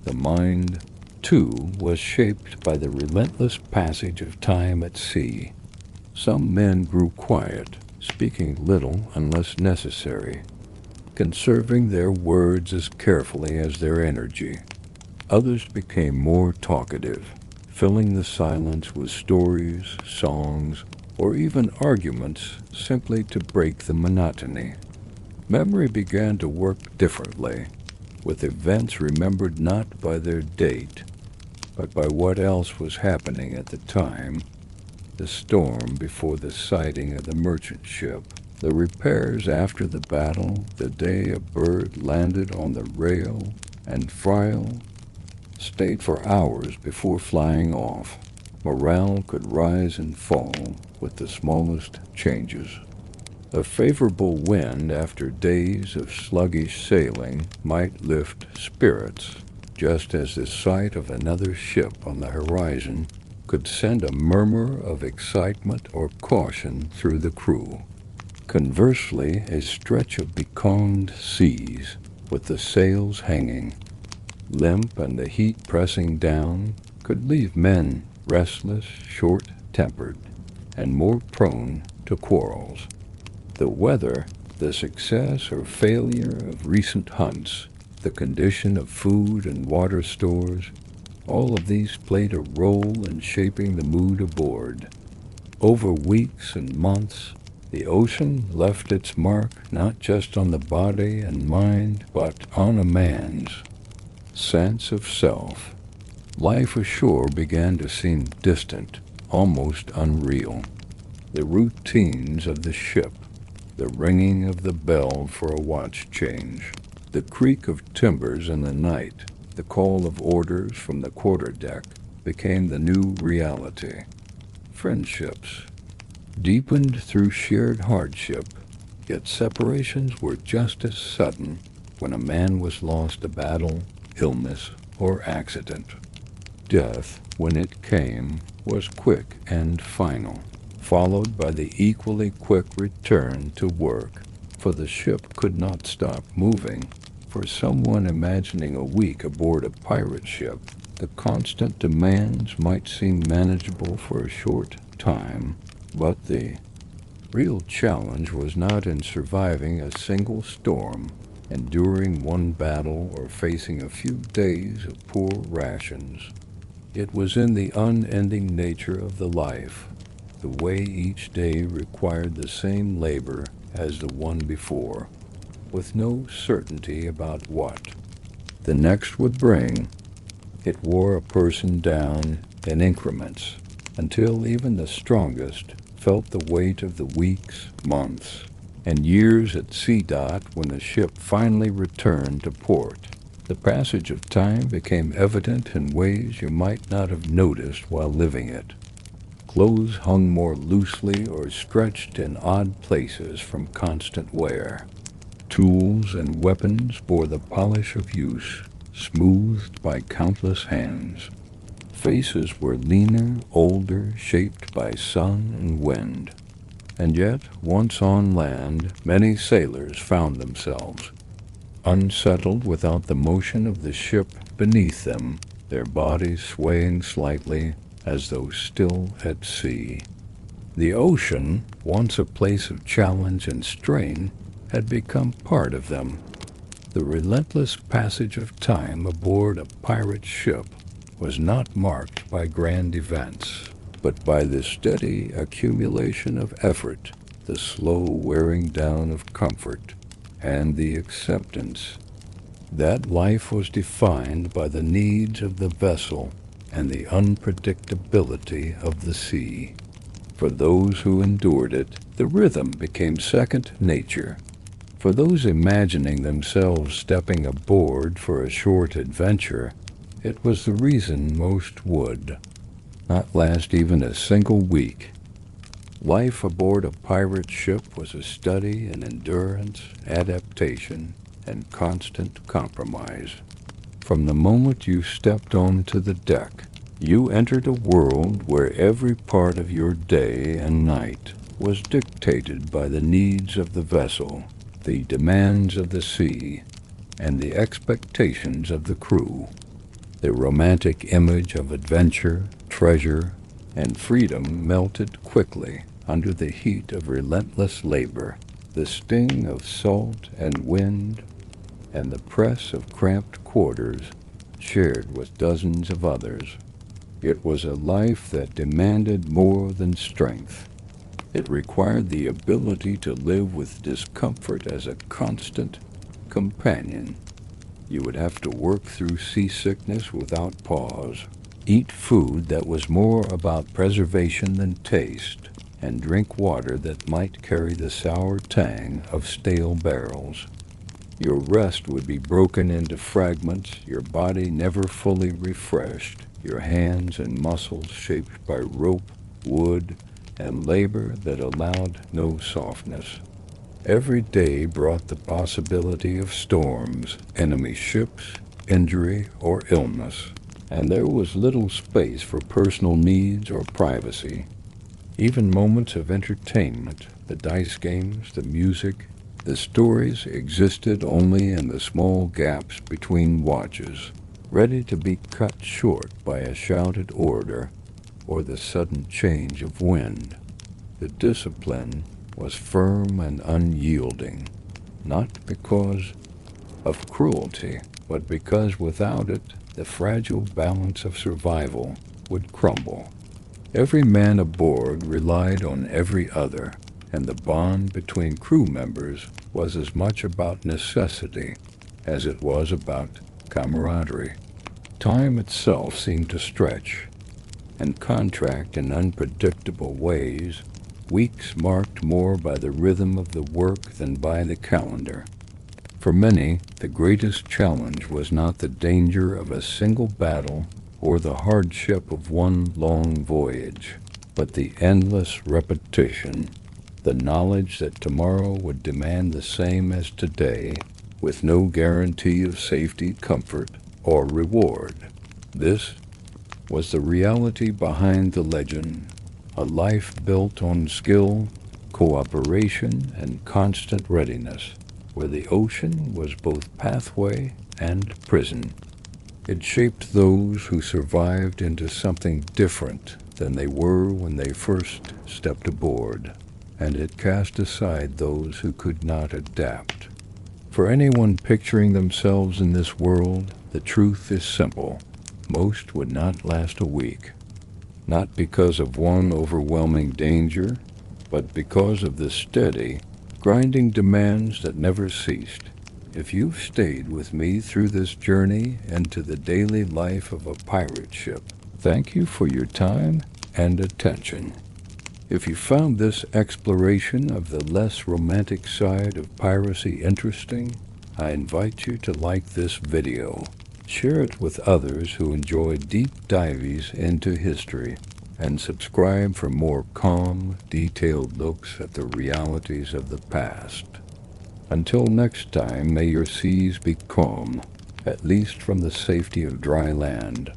The mind, too, was shaped by the relentless passage of time at sea. Some men grew quiet, speaking little unless necessary, conserving their words as carefully as their energy. Others became more talkative, filling the silence with stories, songs, or even arguments simply to break the monotony. Memory began to work differently, with events remembered not by their date, but by what else was happening at the time. The storm before the sighting of the merchant ship, the repairs after the battle, the day a bird landed on the rail, and Friel stayed for hours before flying off. Morale could rise and fall with the smallest changes. A favorable wind after days of sluggish sailing might lift spirits, just as the sight of another ship on the horizon could send a murmur of excitement or caution through the crew. Conversely, a stretch of becalmed seas, with the sails hanging, limp and the heat pressing down, could leave men restless, short-tempered, and more prone to quarrels. The weather, the success or failure of recent hunts, the condition of food and water stores, all of these played a role in shaping the mood aboard. Over weeks and months, the ocean left its mark not just on the body and mind, but on a man's sense of self. Life ashore began to seem distant, almost unreal. The routines of the ship, the ringing of the bell for a watch change, the creak of timbers in the night, the call of orders from the quarterdeck became the new reality. Friendships deepened through shared hardship, yet separations were just as sudden when a man was lost to battle, illness, or accident. Death, when it came, was quick and final, followed by the equally quick return to work, for the ship could not stop moving. For someone imagining a week aboard a pirate ship, the constant demands might seem manageable for a short time, but the real challenge was not in surviving a single storm, enduring one battle, or facing a few days of poor rations. It was in the unending nature of the life, the way each day required the same labor as the one before, with no certainty about what the next would bring. It wore a person down in increments, until even the strongest felt the weight of the weeks, months, and years at sea dot when the ship finally returned to port. The passage of time became evident in ways you might not have noticed while living it. Clothes hung more loosely or stretched in odd places from constant wear. Tools and weapons bore the polish of use, smoothed by countless hands. Faces were leaner, older, shaped by sun and wind. And yet, once on land, many sailors found themselves unsettled without the motion of the ship beneath them, their bodies swaying slightly as though still at sea. The ocean, once a place of challenge and strain, had become part of them. The relentless passage of time aboard a pirate ship was not marked by grand events, but by the steady accumulation of effort, the slow wearing down of comfort, and the acceptance that life was defined by the needs of the vessel and the unpredictability of the sea. For those who endured it, the rhythm became second nature. For those imagining themselves stepping aboard for a short adventure, it was the reason most would not last even a single week. Life aboard a pirate ship was a study in endurance, adaptation, and constant compromise. From the moment you stepped onto the deck, you entered a world where every part of your day and night was dictated by the needs of the vessel, the demands of the sea, and the expectations of the crew. The romantic image of adventure, treasure, and freedom melted quickly under the heat of relentless labor. The sting of salt and wind and the press of cramped quarters shared with dozens of others. It was a life that demanded more than strength. It required the ability to live with discomfort as a constant companion. You would have to work through seasickness without pause, eat food that was more about preservation than taste, and drink water that might carry the sour tang of stale barrels. Your rest would be broken into fragments, your body never fully refreshed, your hands and muscles shaped by rope, wood, and labor that allowed no softness. Every day brought the possibility of storms, enemy ships, injury, or illness, and there was little space for personal needs or privacy. Even moments of entertainment, the dice games, the music, the stories existed only in the small gaps between watches, ready to be cut short by a shouted order or the sudden change of wind. The discipline was firm and unyielding, not because of cruelty, but because without it, the fragile balance of survival would crumble. Every man aboard relied on every other, and the bond between crew members was as much about necessity as it was about camaraderie. Time itself seemed to stretch and contract in unpredictable ways, weeks marked more by the rhythm of the work than by the calendar. For many, the greatest challenge was not the danger of a single battle or the hardship of one long voyage, but the endless repetition, the knowledge that tomorrow would demand the same as today, with no guarantee of safety, comfort, or reward. This was the reality behind the legend, a life built on skill, cooperation, and constant readiness, where the ocean was both pathway and prison. It shaped those who survived into something different than they were when they first stepped aboard, and it cast aside those who could not adapt. For anyone picturing themselves in this world, the truth is simple. Most would not last a week, not because of one overwhelming danger, but because of the steady, grinding demands that never ceased. If you've stayed with me through this journey into the daily life of a pirate ship, thank you for your time and attention. If you found this exploration of the less romantic side of piracy interesting, I invite you to like this video, share it with others who enjoy deep dives into history, and subscribe for more calm, detailed looks at the realities of the past. Until next time, may your seas be calm, at least from the safety of dry land.